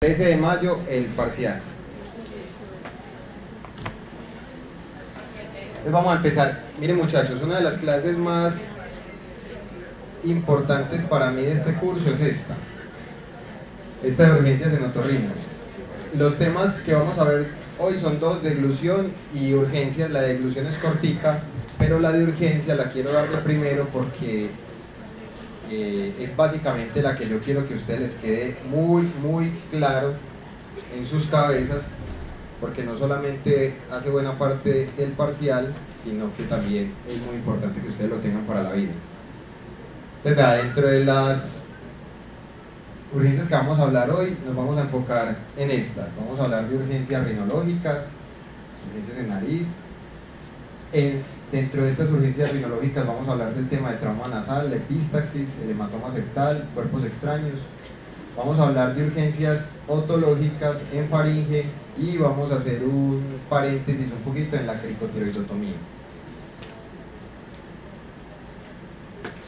13 de mayo, el parcial. Entonces vamos a empezar. Miren muchachos, una de las clases más importantes para mí de este curso es esta de urgencias en otorrino. Los temas que vamos a ver hoy son dos: deglución y urgencias. La deglución es cortica, pero la de urgencia la quiero dar de primero porque es básicamente la que yo quiero que a ustedes les quede muy claro en sus cabezas, porque no solamente hace buena parte del parcial, sino que también es muy importante que ustedes lo tengan para la vida. Entonces, dentro de las urgencias que vamos a hablar hoy, nos vamos a enfocar en estas. Vamos a hablar de urgencias rinológicas, urgencias en nariz. Dentro de estas urgencias rinológicas vamos a hablar del tema de trauma nasal, epístaxis, el hematoma septal, cuerpos extraños. Vamos a hablar de urgencias otológicas en faringe y vamos a hacer un paréntesis un poquito en la cricotiroidotomía.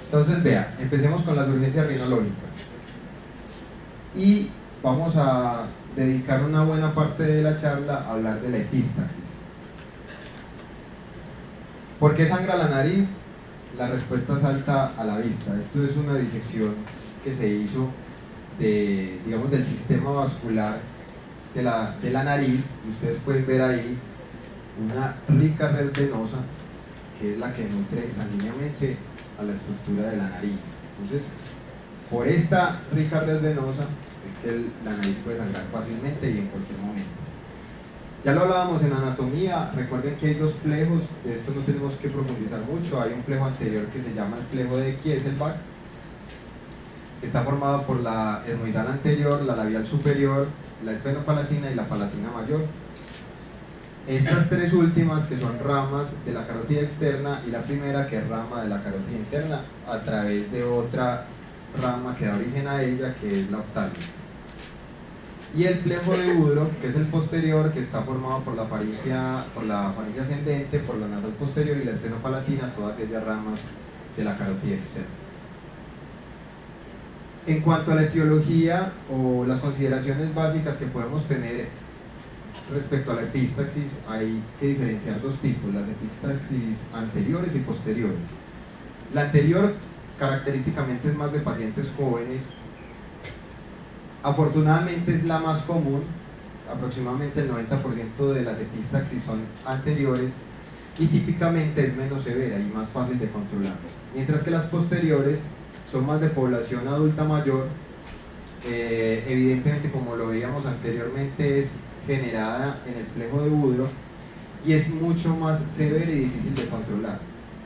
Entonces, vea, empecemos con las urgencias rinológicas. Y vamos a dedicar una buena parte de la charla a hablar de la epístaxis. ¿Por qué sangra la nariz? La respuesta salta a la vista. Esto es una disección que se hizo del sistema vascular de la nariz, y ustedes pueden ver ahí una rica red venosa que es la que nutre sanguíneamente a la estructura de la nariz. Entonces, por esta rica red venosa es que la nariz puede sangrar fácilmente y en cualquier momento. Ya lo hablábamos en anatomía. Recuerden que hay dos plejos, de esto no tenemos que profundizar mucho. Hay un plejo anterior que se llama el plejo de Kieselbach, que está formado por la etmoidal anterior, la labial superior, la esfenopalatina y la palatina mayor. Estas tres últimas, que son ramas de la carótida externa, y la primera, que es rama de la carótida interna, a través de otra rama que da origen a ella, que es la oftalmo. Y el plejo de Woodrow, que es el posterior, que está formado por la faringe ascendente, por la nasal posterior y la esfenopalatina, todas ellas ramas de la carótida externa. En cuanto a la etiología o las consideraciones básicas que podemos tener respecto a la epístaxis, hay que diferenciar dos tipos: las epístaxis anteriores y posteriores. La anterior característicamente es más de pacientes jóvenes. Afortunadamente es la más común, aproximadamente el 90% de las epístaxis son anteriores, y típicamente es menos severa y más fácil de controlar, mientras que las posteriores son más de población adulta mayor. Evidentemente, como lo veíamos anteriormente, es generada en el plejo de Woodrow y es mucho más severa y difícil de controlar,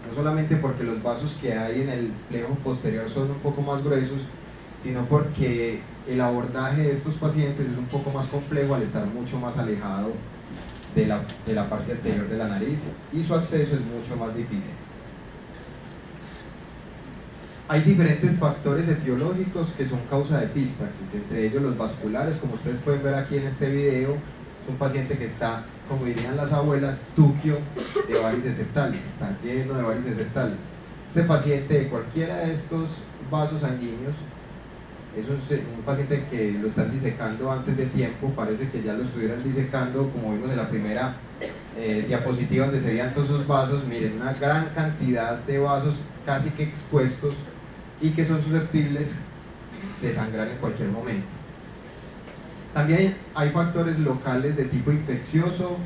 no solamente porque los vasos que hay en el plejo posterior son un poco más gruesos, sino porque el abordaje de estos pacientes es un poco más complejo al estar mucho más alejado de la parte anterior de la nariz, y su acceso es mucho más difícil. Hay diferentes factores etiológicos que son causa de epístaxis, entre ellos los vasculares, como ustedes pueden ver aquí en este video. Es un paciente que está, como dirían las abuelas, tuquio de varices septales, está lleno de varices septales. Este paciente, de cualquiera de estos vasos sanguíneos, es un paciente que lo están disecando antes de tiempo, parece que ya lo estuvieran disecando, como vimos en la primera diapositiva donde se veían todos esos vasos. Miren, una gran cantidad de vasos casi que expuestos y que son susceptibles de sangrar en cualquier momento. También hay factores locales de tipo infeccioso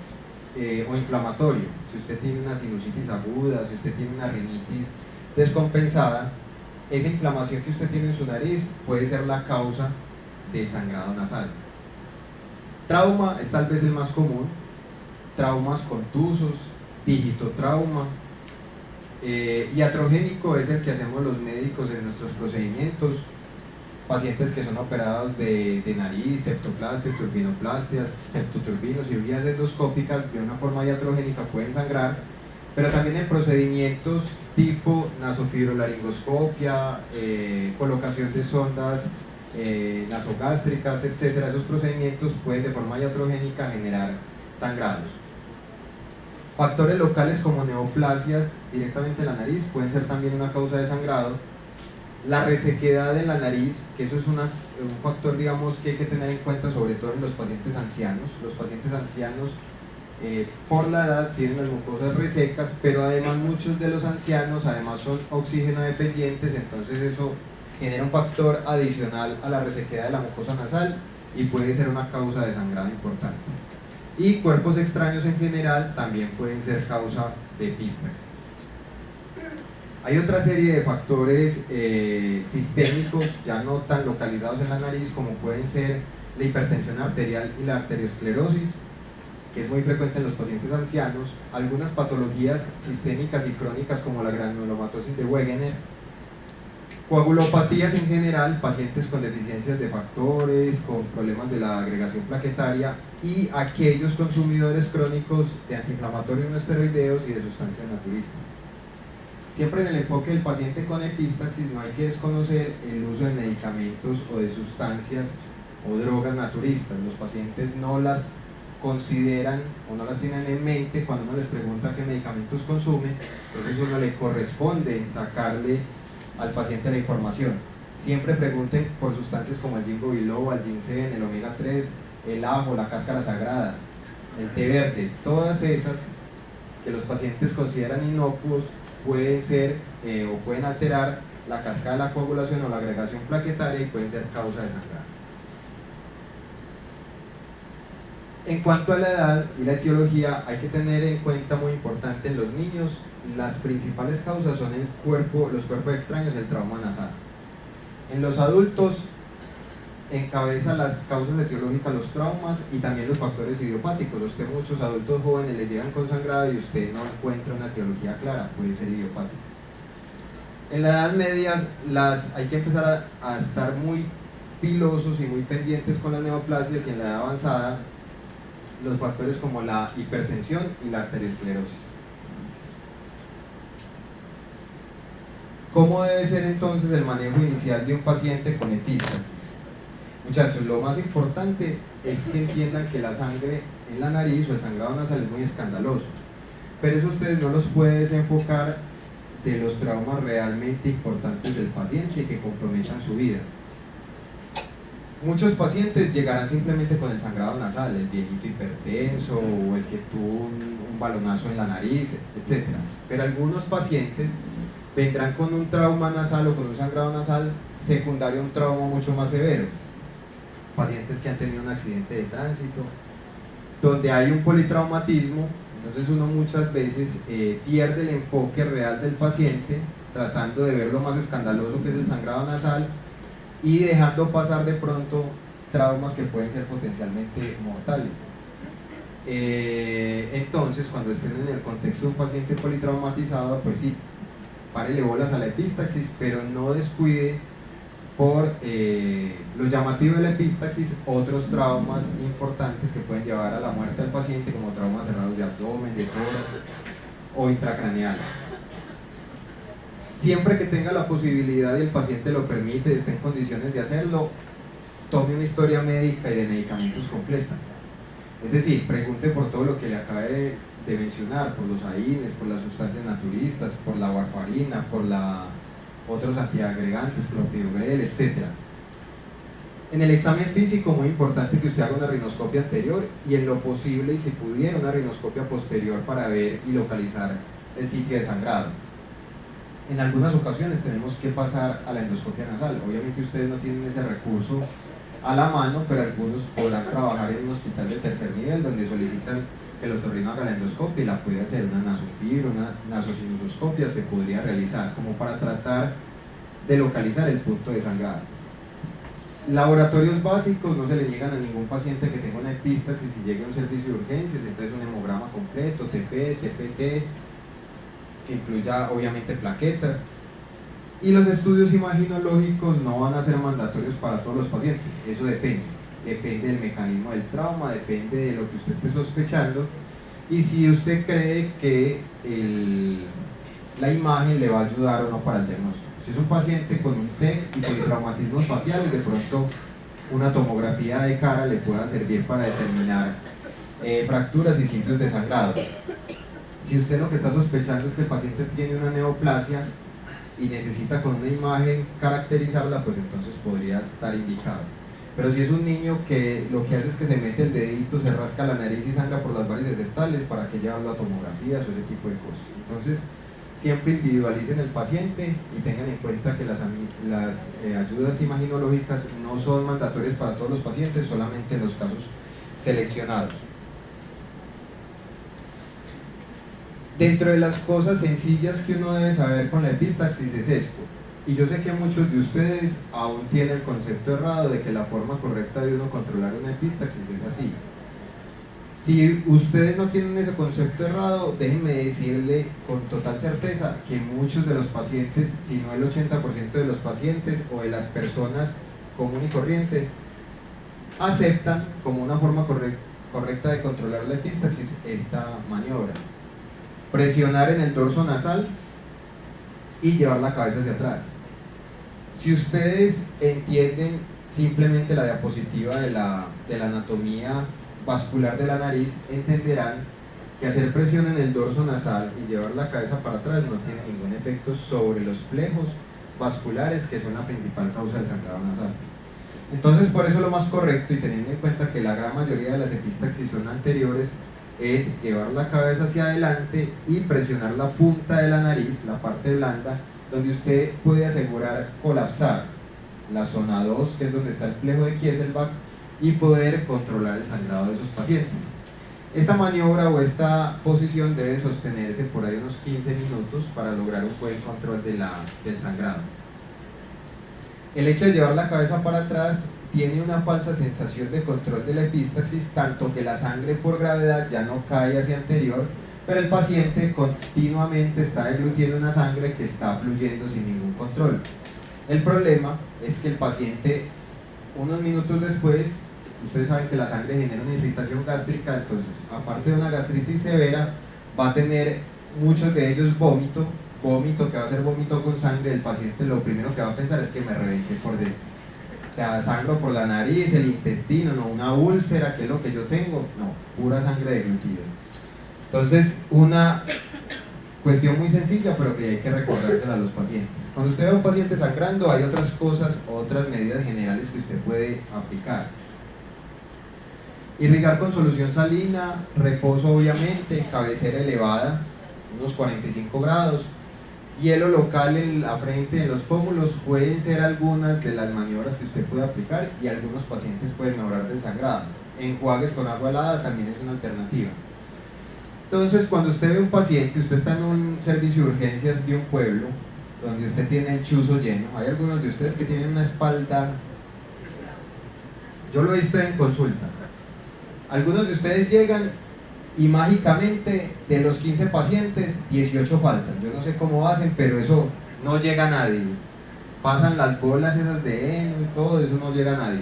o inflamatorio. Si usted tiene una sinusitis aguda, si usted tiene una rinitis descompensada, esa inflamación que usted tiene en su nariz puede ser la causa del sangrado nasal. Trauma es tal vez el más común: traumas contusos, digitotrauma, iatrogénico es el que hacemos los médicos en nuestros procedimientos. Pacientes que son operados de nariz, septoplastias, turbinoplastias, septoturbinos, cirugías endoscópicas de una forma iatrogénica pueden sangrar, pero también en procedimientos tipo nasofibrolaringoscopia, colocación de sondas nasogástricas, etc. Esos procedimientos pueden de forma iatrogénica generar sangrados. Factores locales como neoplasias directamente en la nariz pueden ser también una causa de sangrado. La resequedad de la nariz, que eso es un factor, digamos, que hay que tener en cuenta, sobre todo en los pacientes ancianos. Los pacientes ancianos, por la edad, tienen las mucosas resecas, pero además muchos de los ancianos además son oxígeno dependientes, entonces eso genera un factor adicional a la resequedad de la mucosa nasal y puede ser una causa de sangrado importante. Y cuerpos extraños en general también pueden ser causa de epístaxis. Hay otra serie de factores sistémicos, ya no tan localizados en la nariz, como pueden ser la hipertensión arterial y la arteriosclerosis, que es muy frecuente en los pacientes ancianos, algunas patologías sistémicas y crónicas como la granulomatosis de Wegener, coagulopatías en general, pacientes con deficiencias de factores, con problemas de la agregación plaquetaria y aquellos consumidores crónicos de antiinflamatorios no esteroideos y de sustancias naturistas. Siempre en el enfoque del paciente con epístaxis no hay que desconocer el uso de medicamentos o de sustancias o drogas naturistas. Los pacientes no las consideran o no las tienen en mente cuando uno les pregunta qué medicamentos consume, entonces uno le corresponde sacarle al paciente la información. Siempre pregunten por sustancias como el ginkgo biloba, el ginseng, el omega 3, el ajo, la cáscara sagrada, el té verde, todas esas que los pacientes consideran inocuos pueden ser o pueden alterar la cascada de la coagulación o la agregación plaquetaria y pueden ser causa de sangrado. En cuanto a la edad y la etiología, hay que tener en cuenta, muy importante, en los niños las principales causas son los cuerpos extraños, el trauma nasal. En los adultos encabeza las causas etiológicas los traumas y también los factores idiopáticos. Usted, muchos adultos jóvenes les llegan con sangrado y usted no encuentra una etiología clara, puede ser idiopático. En la edad media hay que empezar a estar muy pilosos y muy pendientes con las neoplasias, y en la edad avanzada los factores como la hipertensión y la arteriosclerosis. ¿Cómo debe ser entonces el manejo inicial de un paciente con epístaxis? Muchachos, lo más importante es que entiendan que la sangre en la nariz o el sangrado nasal es muy escandaloso, pero eso ustedes no los pueden desenfocar de los traumas realmente importantes del paciente y que comprometan su vida. Muchos pacientes llegarán simplemente con el sangrado nasal, el viejito hipertenso o el que tuvo un balonazo en la nariz, etc. Pero algunos pacientes vendrán con un trauma nasal o con un sangrado nasal secundario a un trauma mucho más severo. Pacientes que han tenido un accidente de tránsito, donde hay un politraumatismo, entonces uno muchas veces pierde el enfoque real del paciente, tratando de ver lo más escandaloso que es el sangrado nasal y dejando pasar de pronto traumas que pueden ser potencialmente mortales. Entonces, cuando estén en el contexto de un paciente politraumatizado, pues sí, párele bolas a la epístaxis, pero no descuide por lo llamativo de la epístaxis otros traumas importantes que pueden llevar a la muerte del paciente, como traumas cerrados de abdomen, de tórax o intracraneal. Siempre que tenga la posibilidad y el paciente lo permite, esté en condiciones de hacerlo, tome una historia médica y de medicamentos completa. Es decir, pregunte por todo lo que le acabé de mencionar, por los AINES, por las sustancias naturistas, por la warfarina, por otros antiagregantes, clopidogrel, etc. En el examen físico, muy importante que usted haga una rinoscopia anterior y, en lo posible, y si pudiera, una rinoscopia posterior para ver y localizar el sitio de sangrado. En algunas ocasiones tenemos que pasar a la endoscopia nasal. Obviamente ustedes no tienen ese recurso a la mano, pero algunos podrán trabajar en un hospital de tercer nivel donde solicitan que el otorrino haga la endoscopia y la puede hacer. Una nasofibro, una nasosinusoscopia se podría realizar como para tratar de localizar el punto de sangrado. Laboratorios básicos no se le niegan a ningún paciente que tenga una epístaxis y llegue a un servicio de urgencias, entonces un hemograma completo, TP, TPT, que incluya obviamente plaquetas, y los estudios imaginológicos no van a ser mandatorios para todos los pacientes, eso depende del mecanismo del trauma, depende de lo que usted esté sospechando y si usted cree que la imagen le va a ayudar o no para el diagnóstico. Si es un paciente con un TEC y politraumatismos faciales, de pronto una tomografía de cara le pueda servir para determinar fracturas y sitios de sangrado. Si usted lo que está sospechando es que el paciente tiene una neoplasia y necesita con una imagen caracterizarla, pues entonces podría estar indicado. Pero si es un niño que lo que hace es que se mete el dedito, se rasca la nariz y sangra por las varices septales, ¿para qué llevarlo a tomografías o ese tipo de cosas? Entonces, siempre individualicen el paciente y tengan en cuenta que las ayudas imaginológicas no son mandatorias para todos los pacientes, solamente en los casos seleccionados. Dentro de las cosas sencillas que uno debe saber con la epistaxis es esto, y yo sé que muchos de ustedes aún tienen el concepto errado de que la forma correcta de uno controlar una epistaxis es así. Si ustedes no tienen ese concepto errado, déjenme decirle con total certeza que muchos de los pacientes, si no el 80% de los pacientes o de las personas común y corriente, aceptan como una forma correcta de controlar la epistaxis esta maniobra: presionar en el dorso nasal y llevar la cabeza hacia atrás. Si ustedes entienden simplemente la diapositiva de la anatomía vascular de la nariz, entenderán que hacer presión en el dorso nasal y llevar la cabeza para atrás no tiene ningún efecto sobre los plejos vasculares, que son la principal causa del sangrado nasal. Entonces, por eso lo más correcto, y teniendo en cuenta que la gran mayoría de las epistaxis son anteriores, es llevar la cabeza hacia adelante y presionar la punta de la nariz, la parte blanda, donde usted puede asegurar colapsar la zona 2, que es donde está el plejo de Kieselbach, y poder controlar el sangrado de esos pacientes. Esta maniobra o esta posición debe sostenerse por ahí unos 15 minutos para lograr un buen control del sangrado. El hecho de llevar la cabeza para atrás tiene una falsa sensación de control de la epistaxis, tanto que la sangre por gravedad ya no cae hacia anterior, pero el paciente continuamente está deglutiendo una sangre que está fluyendo sin ningún control. El problema es que el paciente, unos minutos después, ustedes saben que la sangre genera una irritación gástrica, entonces aparte de una gastritis severa, va a tener muchos de ellos vómito que va a ser vómito con sangre. El paciente lo primero que va a pensar es que me reventé por dentro, o sea, sangro por la nariz, el intestino, no una úlcera, que es lo que yo tengo, no, pura sangre deglutida. Entonces, una cuestión muy sencilla, pero que hay que recordársela a los pacientes. Cuando usted ve a un paciente sangrando, hay otras cosas, otras medidas generales que usted puede aplicar. Irrigar con solución salina, reposo obviamente, cabecera elevada, unos 45 grados, hielo local en la frente, en los pómulos, pueden ser algunas de las maniobras que usted puede aplicar, y algunos pacientes pueden mejorar del sangrado. Enjuagues con agua helada también es una alternativa. Entonces, cuando usted ve un paciente, usted está en un servicio de urgencias de un pueblo, donde usted tiene el chuzo lleno, hay algunos de ustedes que tienen una espalda, yo lo he visto en consulta, algunos de ustedes llegan y mágicamente de los 15 pacientes, 18 faltan. Yo no sé cómo hacen, pero eso no llega a nadie. Pasan las bolas esas de heno y todo, eso no llega a nadie.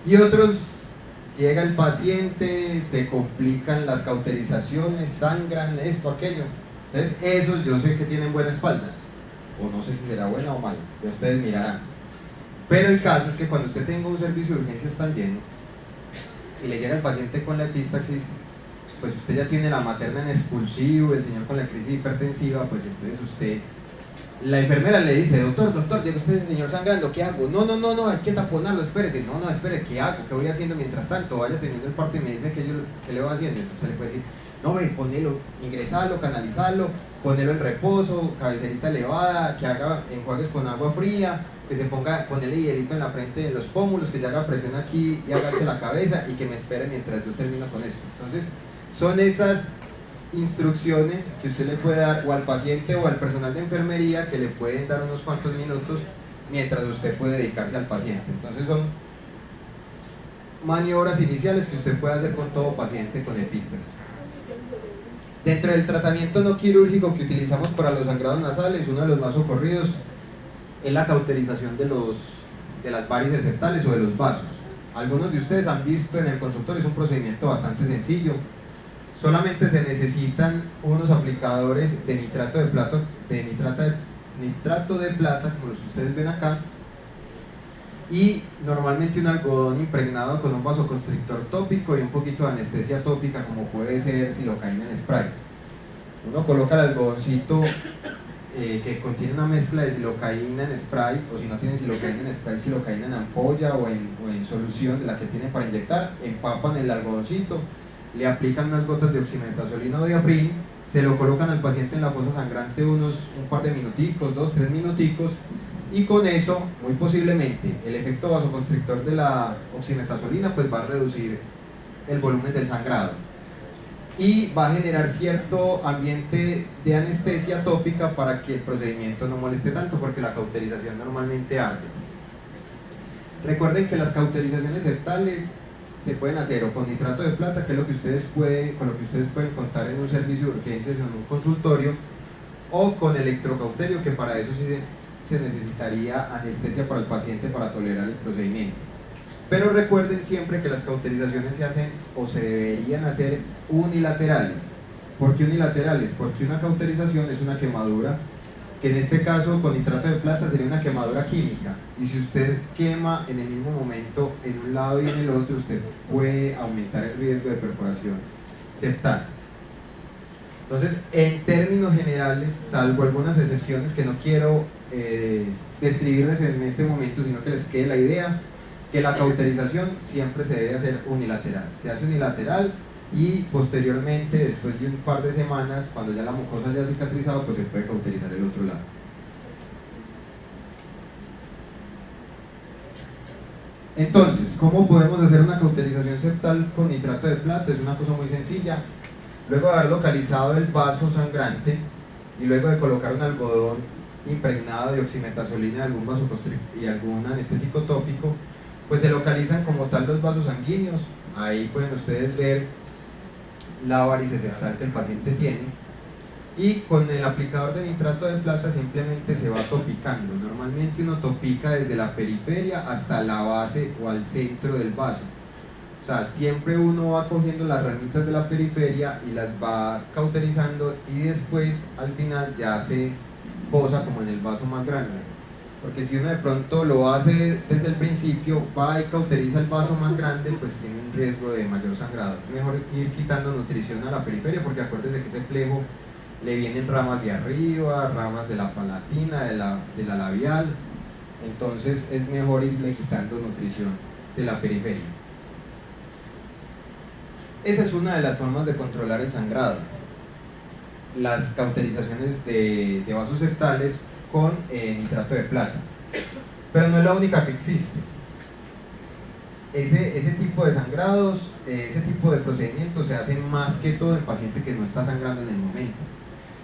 Y otros, llega el paciente, se complican las cauterizaciones, sangran, esto, aquello. Entonces esos yo sé que tienen buena espalda, o no sé si será buena o mala, ya ustedes mirarán. Pero el caso es que cuando usted tenga un servicio de urgencias tan lleno y le llega el paciente con la epistaxis, pues usted ya tiene la materna en expulsivo, el señor con la crisis hipertensiva, pues entonces usted, la enfermera le dice: doctor, llega usted ese señor sangrando, ¿qué hago? No, hay que taponarlo, espérese. No, espere, ¿qué hago? ¿Qué voy haciendo mientras tanto? Vaya teniendo el parte y me dice que le va haciendo. Entonces usted le puede decir: no, ve, ponelo, ingresalo, canalizalo, ponelo en reposo, cabecerita elevada, que haga enjuagues con agua fría, que se ponga, ponerle hielito en la frente, en los pómulos, que se haga presión aquí y agache la cabeza, y que me espere mientras yo termino con esto. Entonces, son esas instrucciones que usted le puede dar o al paciente o al personal de enfermería, que le pueden dar unos cuantos minutos mientras usted puede dedicarse al paciente. Entonces son maniobras iniciales que usted puede hacer con todo paciente con epistaxis. Dentro del tratamiento no quirúrgico que utilizamos para los sangrados nasales, uno de los más socorridos es la cauterización de las varices septales o de los vasos. Algunos de ustedes han visto en el consultorio, es un procedimiento bastante sencillo. Solamente se necesitan unos aplicadores de nitrato de plata, como los que ustedes ven acá, y normalmente un algodón impregnado con un vasoconstrictor tópico y un poquito de anestesia tópica, como puede ser silocaína en spray. Uno coloca el algodoncito que contiene una mezcla de silocaína en spray, o si no tienen silocaína en spray, silocaína en ampolla o en solución de la que tienen para inyectar, empapan el algodoncito, le aplican unas gotas de oximetazolina o diafrin, se lo colocan al paciente en la fosa sangrante un par de minuticos, 2-3 minuticos, y con eso, muy posiblemente, el efecto vasoconstrictor de la oximetazolina pues va a reducir el volumen del sangrado y va a generar cierto ambiente de anestesia tópica para que el procedimiento no moleste tanto, porque la cauterización normalmente arde. Recuerden que las cauterizaciones septales se pueden hacer o con nitrato de plata, que es lo que con lo que ustedes pueden contar en un servicio de urgencias o en un consultorio, o con electrocauterio, que para eso sí se necesitaría anestesia para el paciente para tolerar el procedimiento. Pero recuerden siempre que las cauterizaciones se hacen o se deberían hacer unilaterales. ¿Por qué unilaterales? Porque una cauterización es una quemadura, que en este caso con nitrato de plata sería una quemadura química, y si usted quema en el mismo momento en un lado y en el otro, usted puede aumentar el riesgo de perforación septal. Entonces, en términos generales, salvo algunas excepciones que no quiero describirles en este momento, sino que les quede la idea, que la cauterización siempre se debe hacer unilateral. Se hace unilateral y posteriormente, después de un par de semanas, cuando ya la mucosa haya cicatrizado, pues se puede cauterizar el otro lado. Entonces, ¿cómo podemos hacer una cauterización septal con nitrato de plata? Es una cosa muy sencilla. Luego de haber localizado el vaso sangrante y luego de colocar un algodón impregnado de oximetazolina y algún anestésico tópico, pues se localizan como tal los vasos sanguíneos. Ahí pueden ustedes ver la varice septal que el paciente tiene, y con el aplicador de nitrato de plata simplemente se va topicando. Normalmente uno topica desde la periferia hasta la base o al centro del vaso. O sea, siempre uno va cogiendo las ramitas de la periferia y las va cauterizando, y después al final ya se posa como en el vaso más grande. Porque si uno de pronto lo hace desde el principio, va y cauteriza el vaso más grande, pues tiene un riesgo de mayor sangrado. Es mejor ir quitando nutrición a la periferia, porque acuérdese que ese plejo le vienen ramas de arriba, ramas de la palatina, de la labial. Entonces es mejor irle quitando nutrición de la periferia. Esa es una de las formas de controlar el sangrado, las cauterizaciones de vasos septales con nitrato de plata. Pero no es la única que existe. Ese tipo de sangrados, ese tipo de procedimientos se hacen más que todo en paciente que no está sangrando en el momento.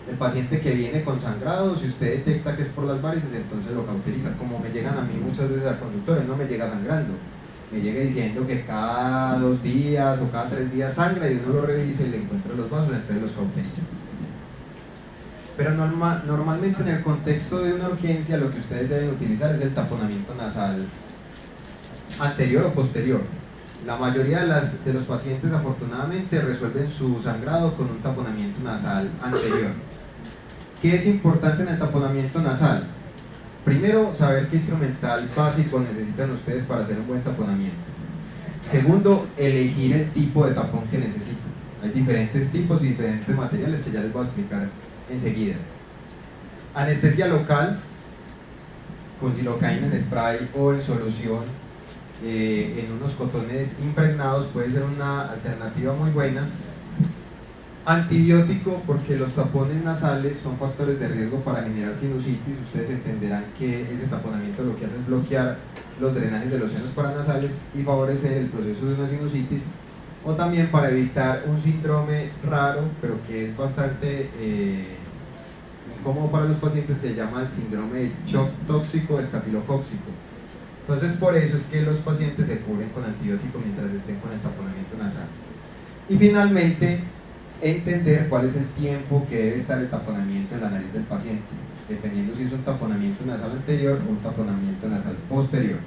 El paciente que viene con sangrado, si usted detecta que es por las varices, entonces lo cauteriza. Como me llegan a mí muchas veces al consultorio, no me llega sangrando, me llega diciendo que cada 2 días o cada 3 días sangra, y uno lo revisa y le encuentra los vasos, entonces los cauteriza. Pero normalmente en el contexto de una urgencia lo que ustedes deben utilizar es el taponamiento nasal anterior o posterior. La mayoría de los pacientes afortunadamente resuelven su sangrado con un taponamiento nasal anterior. ¿Qué es importante en el taponamiento nasal? Primero, saber qué instrumental básico necesitan ustedes para hacer un buen taponamiento. Segundo, elegir el tipo de tapón que necesitan. Hay diferentes tipos y diferentes materiales que ya les voy a explicar enseguida. Anestesia local con silocaína en spray o en solución en unos cotones impregnados puede ser una alternativa muy buena. Antibiótico, porque los tapones nasales son factores de riesgo para generar sinusitis. Ustedes entenderán que ese taponamiento lo que hace es bloquear los drenajes de los senos paranasales y favorecer el proceso de una sinusitis, o también para evitar un síndrome raro, pero que es bastante incómodo para los pacientes, que se llama el síndrome de shock tóxico estafilocóxico. Entonces, por eso es que los pacientes se cubren con antibiótico mientras estén con el taponamiento nasal. Y finalmente, entender cuál es el tiempo que debe estar el taponamiento en la nariz del paciente, dependiendo si es un taponamiento nasal anterior o un taponamiento nasal posterior.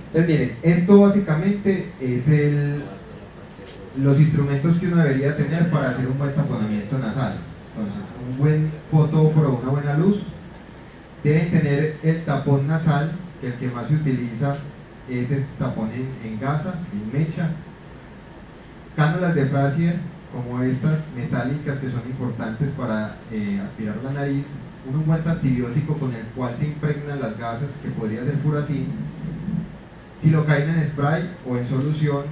Entonces miren, esto básicamente es los instrumentos que uno debería tener para hacer un buen taponamiento nasal. Entonces, un buen fotóforo, una buena luz. Deben tener el tapón nasal, que el que más se utiliza es este tapón en gasa, en mecha. Cánulas de Frazier, como estas metálicas que son importantes para aspirar la nariz, un ungüento antibiótico con el cual se impregnan las gasas, que podría ser furacil, silocaína en spray o en solución,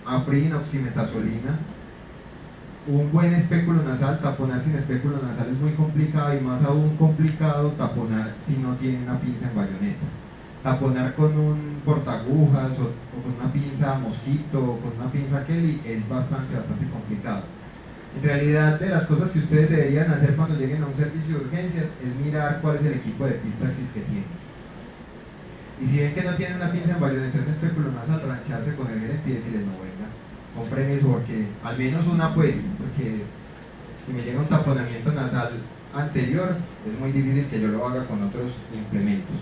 aprin, oximetazolina. Un buen espéculo nasal, taponar sin espéculo nasal es muy complicado, y más aún complicado taponar si no tiene una pinza en bayoneta. Taponar con un portagujas o con una pinza mosquito o con una pinza Kelly es bastante complicado. En realidad, de las cosas que ustedes deberían hacer cuando lleguen a un servicio de urgencias es mirar cuál es el equipo de epistaxis que tienen. Y si ven que no tienen una pinza en bayoneta, un espéculo nasal, rancharse con el gerente y decirle: no, venga, compren eso, porque al menos una, pues, porque si me llega un taponamiento nasal anterior es muy difícil que yo lo haga con otros implementos.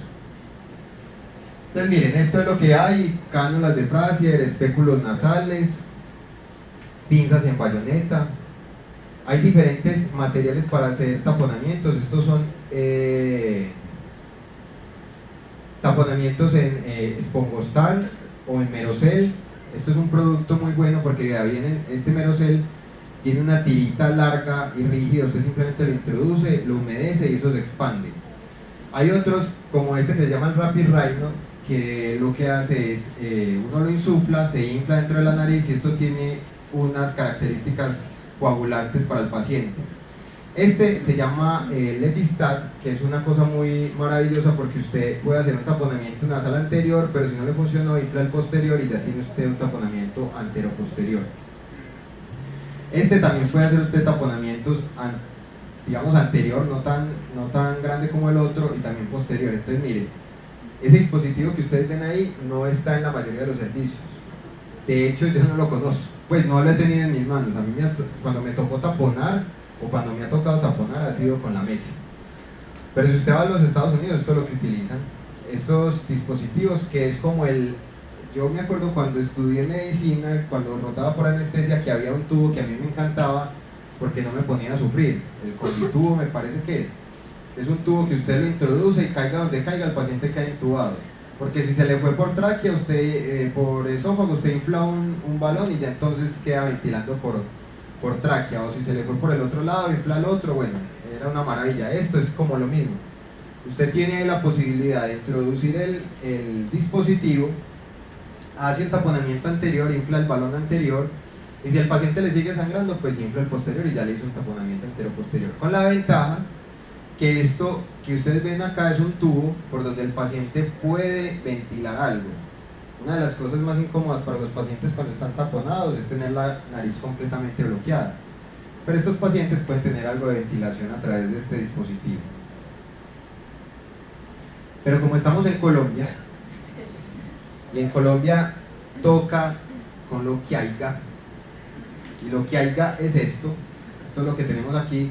Entonces miren, esto es lo que hay: cánulas de Frazier, espéculos nasales, pinzas en bayoneta. Hay diferentes materiales para hacer taponamientos. Estos son taponamientos en espongostal o en merocel. Esto es un producto muy bueno porque ya viene, este merocel tiene una tirita larga y rígida. Usted simplemente lo introduce, lo humedece y eso se expande. Hay otros como este que se llama el Rapid Rhino, que lo que hace es, uno lo insufla, se infla dentro de la nariz, y esto tiene unas características coagulantes para el paciente. Este se llama Lepistat, que es una cosa muy maravillosa porque usted puede hacer un taponamiento nasal anterior, pero si no le funcionó, infla el posterior y ya tiene usted un taponamiento antero-posterior. Este también puede hacer usted taponamientos, digamos, anterior, no tan grande como el otro, y también posterior. Entonces miren, ese dispositivo que ustedes ven ahí no está en la mayoría de los servicios. De hecho, yo no lo conozco, pues no lo he tenido en mis manos. A mí cuando me tocó taponar, o cuando me ha tocado taponar, ha sido con la mecha. Pero si usted va a los Estados Unidos, esto es lo que utilizan, estos dispositivos, que es como yo me acuerdo cuando estudié medicina, cuando rotaba por anestesia, que había un tubo que a mí me encantaba porque no me ponía a sufrir, el Covitubo me parece que es un tubo que usted lo introduce y caiga donde caiga, el paciente cae intubado. Porque si se le fue por tráquea, por esófago, usted infla un balón y ya entonces queda ventilando por tráquea, o si se le fue por el otro lado, infla el otro. Bueno, era una maravilla. Esto es como lo mismo. Usted tiene la posibilidad de introducir el dispositivo, hace un taponamiento anterior, infla el balón anterior, y si el paciente le sigue sangrando, pues infla el posterior y ya le hizo un taponamiento antero-posterior. Con la ventaja que esto que ustedes ven acá es un tubo por donde el paciente puede ventilar algo. Una de las cosas más incómodas para los pacientes cuando están taponados es tener la nariz completamente bloqueada, pero estos pacientes pueden tener algo de ventilación a través de este dispositivo. Pero como estamos en Colombia, y en Colombia toca con lo que haya, y lo que haya es esto es lo que tenemos aquí: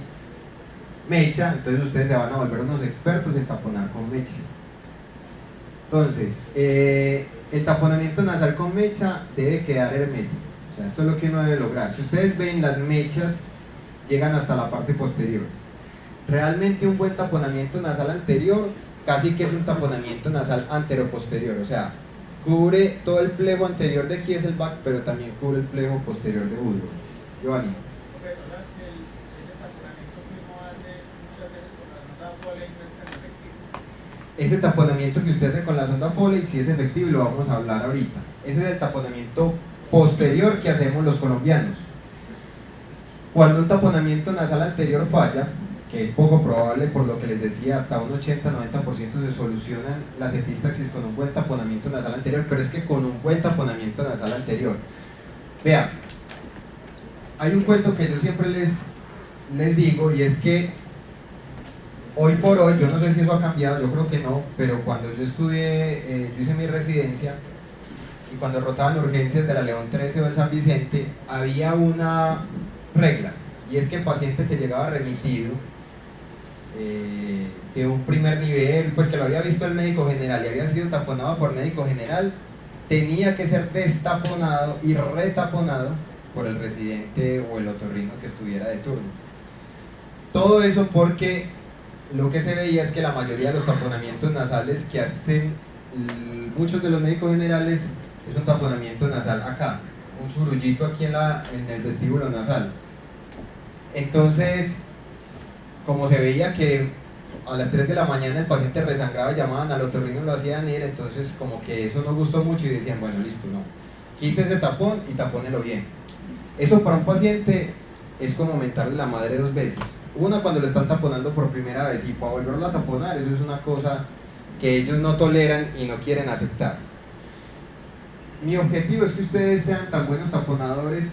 mecha. Entonces ustedes se van a volver unos expertos en taponar con mecha. Entonces, el taponamiento nasal con mecha debe quedar hermético, o sea, esto es lo que uno debe lograr. Si ustedes ven, las mechas llegan hasta la parte posterior. Realmente un buen taponamiento nasal anterior casi que es un taponamiento nasal antero-posterior, o sea, cubre todo el plejo anterior de Kieselbach, pero también cubre el plejo posterior de Woodward. Giovanni. Ese taponamiento que usted hace con la sonda Foley sí es efectivo y lo vamos a hablar ahorita. Ese es el taponamiento posterior que hacemos los colombianos. Cuando un taponamiento nasal anterior falla, que es poco probable, por lo que les decía, hasta un 80-90% se solucionan las epistaxis con un buen taponamiento nasal anterior, pero es que con un buen taponamiento nasal anterior. Vea, hay un cuento que yo siempre les digo, y es que hoy por hoy, yo no sé si eso ha cambiado, yo creo que no, pero cuando yo estudié, yo hice mi residencia, y cuando rotaban urgencias de la León 13 o del San Vicente, había una regla, y es que el paciente que llegaba remitido de un primer nivel, pues que lo había visto el médico general y había sido taponado por médico general, tenía que ser destaponado y retaponado por el residente o el otorrino que estuviera de turno. Todo eso porque lo que se veía es que la mayoría de los taponamientos nasales que hacen muchos de los médicos generales es un taponamiento nasal acá, un surullito aquí en el vestíbulo nasal. Entonces, como se veía que a las 3 de la mañana el paciente resangraba, llamaban al otorrino, lo hacían ir, entonces como que eso no gustó mucho y decían, bueno, listo, no, quite ese tapón y tapónelo bien. Eso para un paciente es como mentarle la madre 2 veces. Una, cuando lo están taponando por primera vez, y para volverlo a taponar, eso es una cosa que ellos no toleran y no quieren aceptar. Mi objetivo es que ustedes sean tan buenos taponadores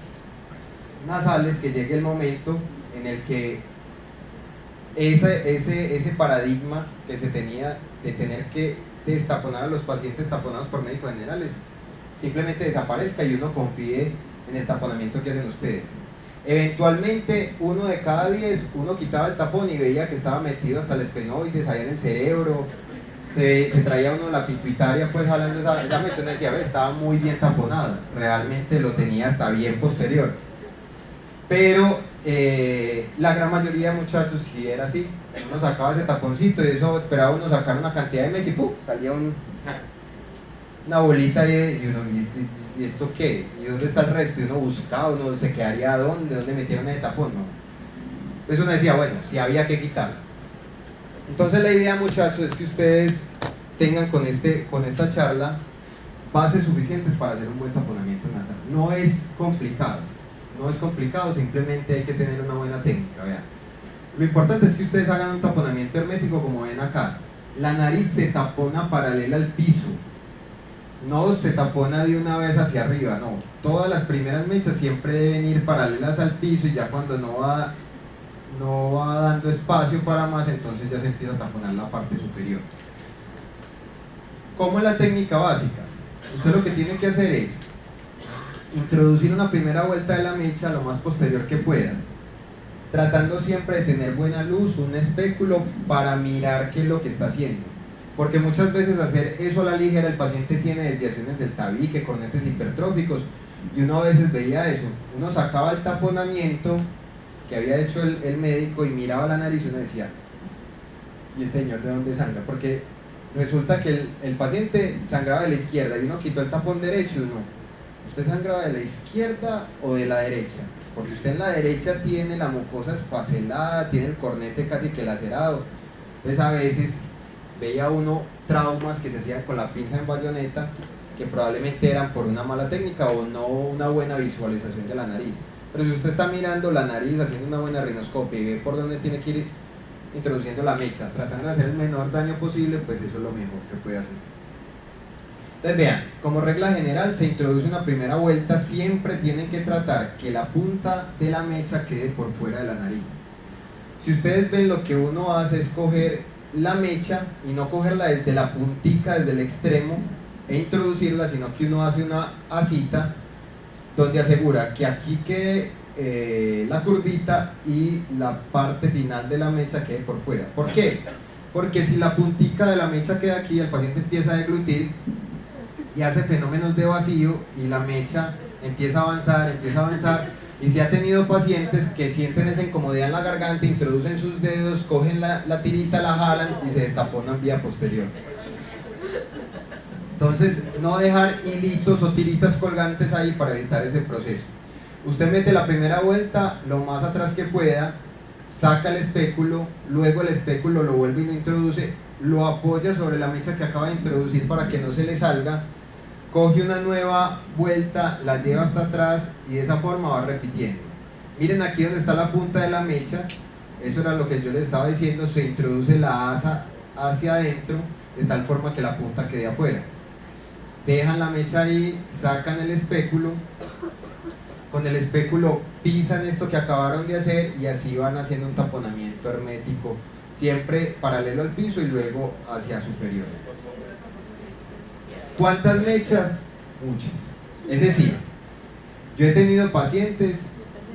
nasales que llegue el momento en el que ese paradigma que se tenía de tener que destaponar a los pacientes taponados por médicos generales simplemente desaparezca y uno confíe en el taponamiento que hacen ustedes. Eventualmente, 1 de cada 10, uno quitaba el tapón y veía que estaba metido hasta el esfenoides, allá en el cerebro, se traía uno la pituitaria, pues jalando esa mecha, uno decía, ve, estaba muy bien taponado, realmente lo tenía hasta bien posterior. Pero la gran mayoría de muchachos sí era así, uno sacaba ese taponcito y eso esperaba uno sacar una cantidad de mecha y ¡pum! Salía una bolita y uno, ¿y esto qué? ¿Y dónde está el resto? Y uno buscaba, uno se quedaría ¿dónde metieron ese tapón? ¿No? Entonces uno decía, bueno, sí había que quitarlo. Entonces la idea, muchachos, es que ustedes tengan con esta charla bases suficientes para hacer un buen taponamiento nasal. No es complicado, simplemente hay que tener una buena técnica. Vean. Lo importante es que ustedes hagan un taponamiento hermético como ven acá. La nariz se tapona paralela al piso, no se tapona de una vez hacia arriba, no. Todas las primeras mechas siempre deben ir paralelas al piso y ya cuando no va dando espacio para más, entonces ya se empieza a taponar la parte superior. ¿Cómo es la técnica básica? Usted lo que tiene que hacer es introducir una primera vuelta de la mecha lo más posterior que pueda, tratando siempre de tener buena luz, un espéculo para mirar qué es lo que está haciendo, porque muchas veces hacer eso a la ligera, el paciente tiene desviaciones del tabique, cornetes hipertróficos, y uno a veces veía eso, uno sacaba el taponamiento que había hecho el médico y miraba la nariz y uno decía, ¿y este señor de dónde sangra? Porque resulta que el paciente sangraba de la izquierda y uno quitó el tapón derecho y uno, ¿usted sangraba de la izquierda o de la derecha? Porque usted en la derecha tiene la mucosa esfacelada, tiene el cornete casi que lacerado. Entonces a veces veía uno traumas que se hacían con la pinza en bayoneta que probablemente eran por una mala técnica o no una buena visualización de la nariz. Pero si usted está mirando la nariz, haciendo una buena rinoscopia y ve por dónde tiene que ir introduciendo la mecha, tratando de hacer el menor daño posible, pues eso es lo mejor que puede hacer. Entonces vean, como regla general se introduce una primera vuelta, siempre tienen que tratar que la punta de la mecha quede por fuera de la nariz. Si ustedes ven, lo que uno hace es coger la mecha y no cogerla desde la puntica, desde el extremo e introducirla, sino que uno hace una asita donde asegura que aquí quede la curvita y la parte final de la mecha quede por fuera. ¿Por qué? Porque si la puntica de la mecha queda aquí, el paciente empieza a deglutir y hace fenómenos de vacío y la mecha empieza a avanzar, y si ha tenido pacientes que sienten esa incomodidad en la garganta, introducen sus dedos, cogen la tirita, la jalan y se destaponan vía posterior. Entonces, no dejar hilitos o tiritas colgantes ahí para evitar ese proceso. Usted mete la primera vuelta lo más atrás que pueda, saca el espéculo, luego el espéculo lo vuelve y lo introduce, lo apoya sobre la mecha que acaba de introducir para que no se le salga, coge una nueva vuelta, la lleva hasta atrás y de esa forma va repitiendo. Miren aquí donde está la punta de la mecha, eso era lo que yo les estaba diciendo, se introduce la asa hacia adentro de tal forma que la punta quede afuera. Dejan la mecha ahí, sacan el espéculo, con el espéculo pisan esto que acabaron de hacer y así van haciendo un taponamiento hermético, siempre paralelo al piso y luego hacia superior. ¿Cuántas mechas? Muchas. Es decir, yo he tenido pacientes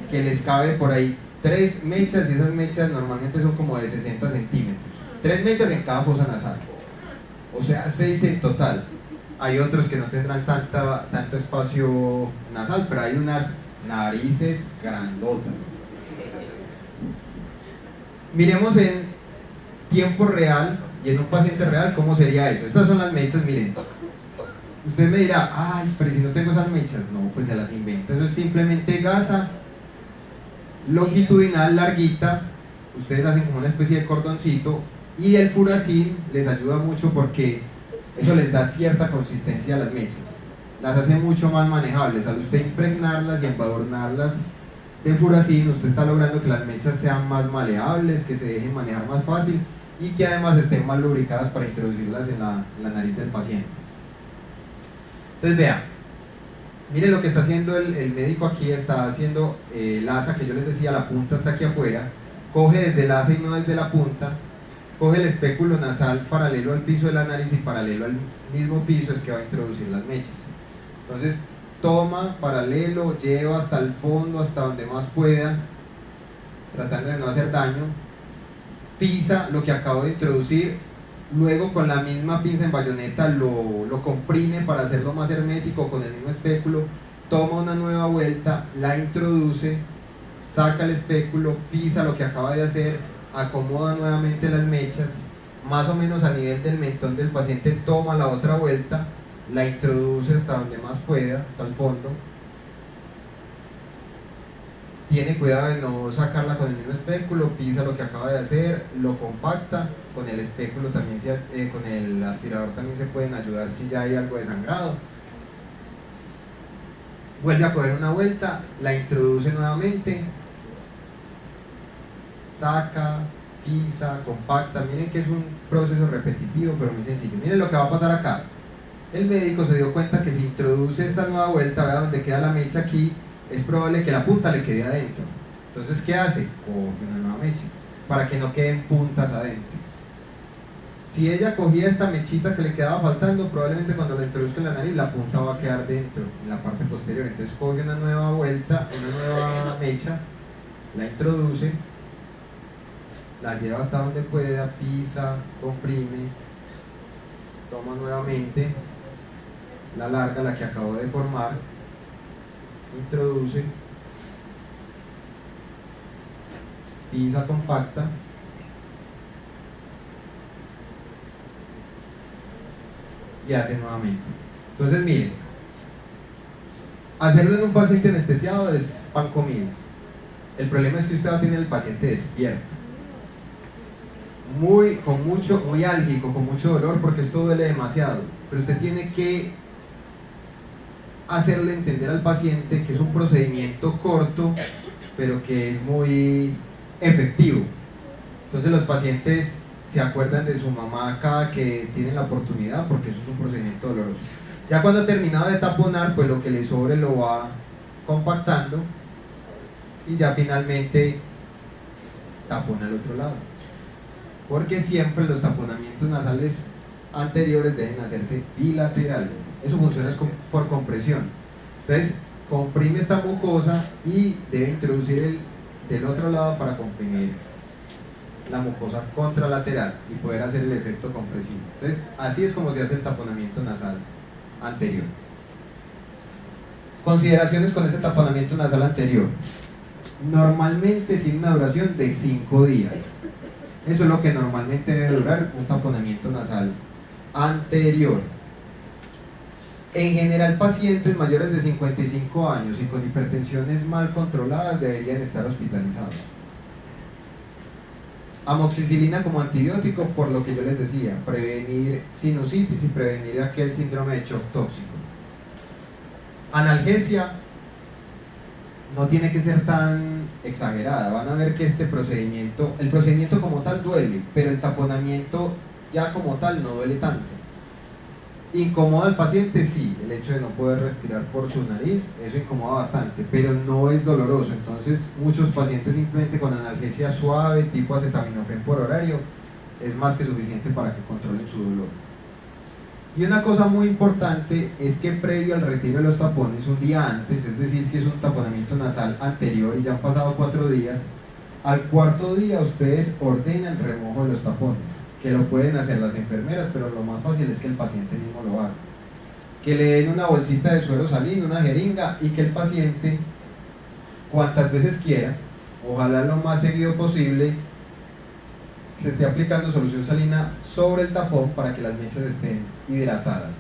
que les cabe por ahí 3 mechas y esas mechas normalmente son como de 60 centímetros. 3 mechas en cada fosa nasal, o sea 6 en total. Hay otros que no tendrán tanto espacio nasal, pero hay unas narices grandotas. Miremos en tiempo real y en un paciente real cómo sería eso. Estas son las mechas, miren. Usted me dirá, ay, pero si no tengo esas mechas, no, pues se las inventa. Eso es simplemente gasa longitudinal larguita, ustedes hacen como una especie de cordoncito, y el Furacin les ayuda mucho porque eso les da cierta consistencia a las mechas, las hace mucho más manejables. Al usted impregnarlas y embadurnarlas de Furacin, usted está logrando que las mechas sean más maleables, que se dejen manejar más fácil y que además estén más lubricadas para introducirlas en la nariz del paciente. Entonces vea, miren lo que está haciendo el médico aquí. Está haciendo el asa que yo les decía, la punta está aquí afuera, coge desde el asa y no desde la punta, coge el espéculo nasal paralelo al piso de la nariz y paralelo al mismo piso es que va a introducir las mechas. Entonces toma paralelo, lleva hasta el fondo, hasta donde más pueda, tratando de no hacer daño, pisa lo que acabo de introducir, luego con la misma pinza en bayoneta lo comprime para hacerlo más hermético con el mismo espéculo, toma una nueva vuelta, la introduce, saca el espéculo, pisa lo que acaba de hacer, acomoda nuevamente las mechas, más o menos a nivel del mentón del paciente, toma la otra vuelta, la introduce hasta donde más pueda, hasta el fondo, tiene cuidado de no sacarla con el mismo espéculo, pisa lo que acaba de hacer, lo compacta, con el espéculo también, con el aspirador también se pueden ayudar si ya hay algo de sangrado, vuelve a coger una vuelta, la introduce nuevamente, saca, pisa, compacta. Miren que es un proceso repetitivo pero muy sencillo. Miren lo que va a pasar acá. El médico se dio cuenta que si introduce esta nueva vuelta, vea donde queda la mecha aquí, es probable que la punta le quede adentro. Entonces, ¿qué hace? Coge una nueva mecha para que no queden puntas adentro. Si ella cogía esta mechita que le quedaba faltando, probablemente cuando la introduzca en la nariz la punta va a quedar dentro, en la parte posterior. Entonces coge una nueva vuelta, una nueva mecha, la introduce, la lleva hasta donde pueda, pisa, comprime, toma nuevamente, la larga, la que acabo de formar, introduce, pisa, compacta, y hace nuevamente. Entonces miren, hacerlo en un paciente anestesiado es pan comido. El problema es que usted va a tener el paciente despierto, muy álgico, con mucho dolor, porque esto duele demasiado, pero usted tiene que hacerle entender al paciente que es un procedimiento corto pero que es muy efectivo. Entonces los pacientes se acuerdan de su mamá cada que tienen la oportunidad, porque eso es un procedimiento doloroso. Ya cuando ha terminado de taponar, pues lo que le sobre lo va compactando y ya finalmente tapona al otro lado, porque siempre los taponamientos nasales anteriores deben hacerse bilaterales. Eso funciona por compresión. Entonces comprime esta mucosa y debe introducir del otro lado para comprimir la mucosa contralateral y poder hacer el efecto compresivo. Entonces así es como se hace el taponamiento nasal anterior. Consideraciones con ese taponamiento nasal anterior. Normalmente tiene una duración de 5 días. Eso es lo que normalmente debe durar un taponamiento nasal anterior. En general, pacientes mayores de 55 años y con hipertensiones mal controladas deberían estar hospitalizados. Amoxicilina como antibiótico, por lo que yo les decía, prevenir sinusitis y prevenir aquel síndrome de shock tóxico. Analgesia no tiene que ser tan exagerada. Van a ver que el procedimiento como tal duele, pero el taponamiento ya como tal no duele tanto. Incomoda al paciente, sí, el hecho de no poder respirar por su nariz, eso incomoda bastante, pero no es doloroso. Entonces muchos pacientes simplemente con analgesia suave, tipo acetaminofén por horario, es más que suficiente para que controlen su dolor. Y una cosa muy importante es que previo al retiro de los tapones, un día antes, es decir, si es un taponamiento nasal anterior y ya han pasado 4 días, al 4.º día ustedes ordenan el remojo de los tapones, que lo pueden hacer las enfermeras, pero lo más fácil es que el paciente mismo lo haga. Que le den una bolsita de suero salino, una jeringa, y que el paciente, cuantas veces quiera, ojalá lo más seguido posible, se esté aplicando solución salina sobre el tapón para que las mechas estén hidratadas.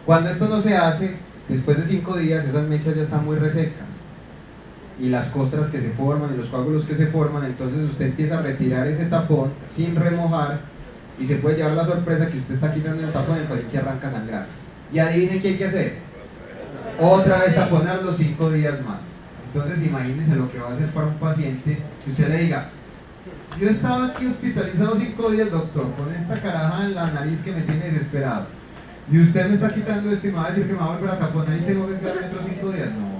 Cuando esto no se hace, después de 5 días esas mechas ya están muy resecas y las costras que se forman y los coágulos que se forman, entonces usted empieza a retirar ese tapón sin remojar y se puede llevar la sorpresa que usted está quitando el tapón y el paciente arranca a sangrar. Y adivinen qué hay que hacer. Otra vez taponarlo 5 días más. Entonces imagínense lo que va a hacer para un paciente que usted le diga: yo estaba aquí hospitalizado 5 días, doctor, con esta caraja en la nariz que me tiene desesperado, y usted me está quitando esto y me va a decir que me va a volver a taponar y tengo que quedar dentro 5 días. No,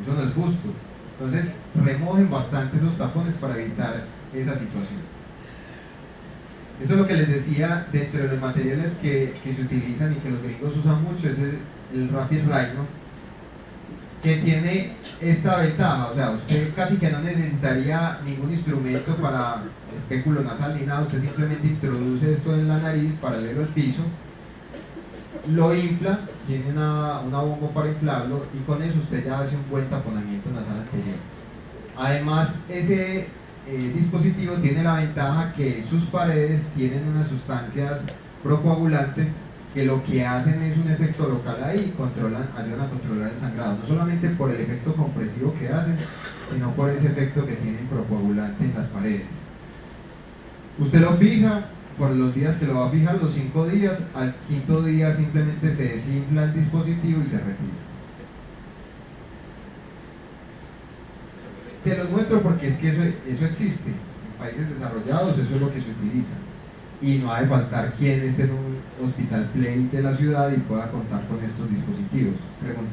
eso no es justo. Entonces remojen bastante esos tapones para evitar esa situación. Eso es lo que les decía, dentro de los materiales que se utilizan y que los gringos usan mucho, es el Rapid Rhino, que tiene esta ventaja, o sea, usted casi que no necesitaría ningún instrumento para espéculo nasal ni nada, usted simplemente introduce esto en la nariz paralelo al piso, lo infla, tiene una bomba para inflarlo y con eso usted ya hace un buen taponamiento nasal anterior. Además, ese dispositivo tiene la ventaja que sus paredes tienen unas sustancias procoagulantes que lo que hacen es un efecto local ahí y ayudan a controlar el sangrado, no solamente por el efecto compresivo que hacen, sino por ese efecto que tienen procoagulante en las paredes. Usted lo fija por los días que lo va a fijar, los 5 días, al 5.º día simplemente se desinfla el dispositivo y se retira. Se los muestro porque es que eso existe, en países desarrollados eso es lo que se utiliza. Y no ha de faltar quien esté en un hospital play de la ciudad y pueda contar con estos dispositivos. Pregunta.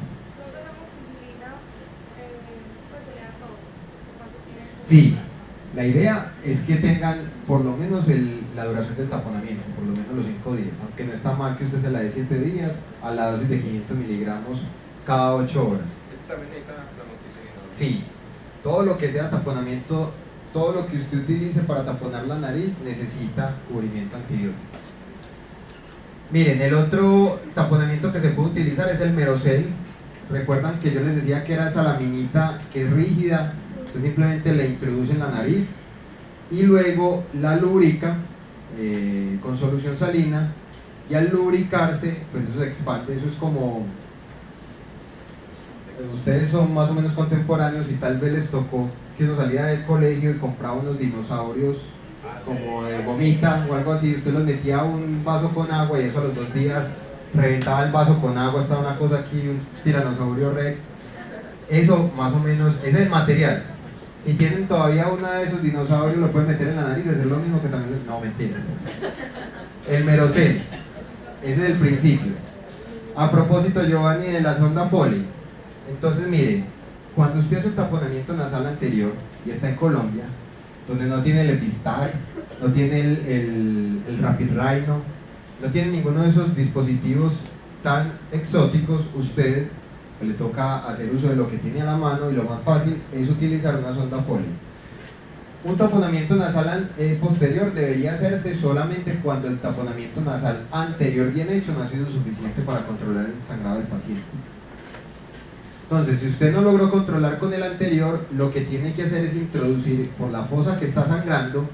Sí, la idea es que tengan por lo menos la duración del taponamiento, por lo menos los 5 días, aunque no está mal que usted se la dé 7 días a la dosis de 500 miligramos cada 8 horas. ¿Esto también necesita la amoxicilina? Sí, todo lo que sea taponamiento, todo lo que usted utilice para taponar la nariz necesita cubrimiento antibiótico. Miren, el otro taponamiento que se puede utilizar es el Merocel. Recuerdan que yo les decía que era esa laminita que es rígida, usted simplemente la introduce en la nariz y luego la lubrica con solución salina, y al lubricarse pues eso se expande. Eso es como, ustedes son más o menos contemporáneos y tal vez les tocó que uno salía del colegio y compraba unos dinosaurios como de gomita o algo así, usted los metía a un vaso con agua y eso a los 2 días reventaba el vaso con agua, estaba una cosa aquí, un tiranosaurio rex. Eso más o menos, ese es el material. Si tienen todavía uno de esos dinosaurios lo pueden meter en la nariz y hacer lo mismo que también, no, mentiras. El Merocel, ese es el principio. A propósito, Giovanni, de la sonda Foley, entonces miren, cuando usted hace un taponamiento nasal anterior y está en Colombia, donde no tiene el Epistar, no tiene el Rapid Rhino, no tiene ninguno de esos dispositivos tan exóticos, usted le toca hacer uso de lo que tiene a la mano y lo más fácil es utilizar una sonda Foley. Un taponamiento nasal posterior debería hacerse solamente cuando el taponamiento nasal anterior bien hecho no ha sido suficiente para controlar el sangrado del paciente. Entonces, si usted no logró controlar con el anterior, lo que tiene que hacer es introducir por la fosa que está sangrando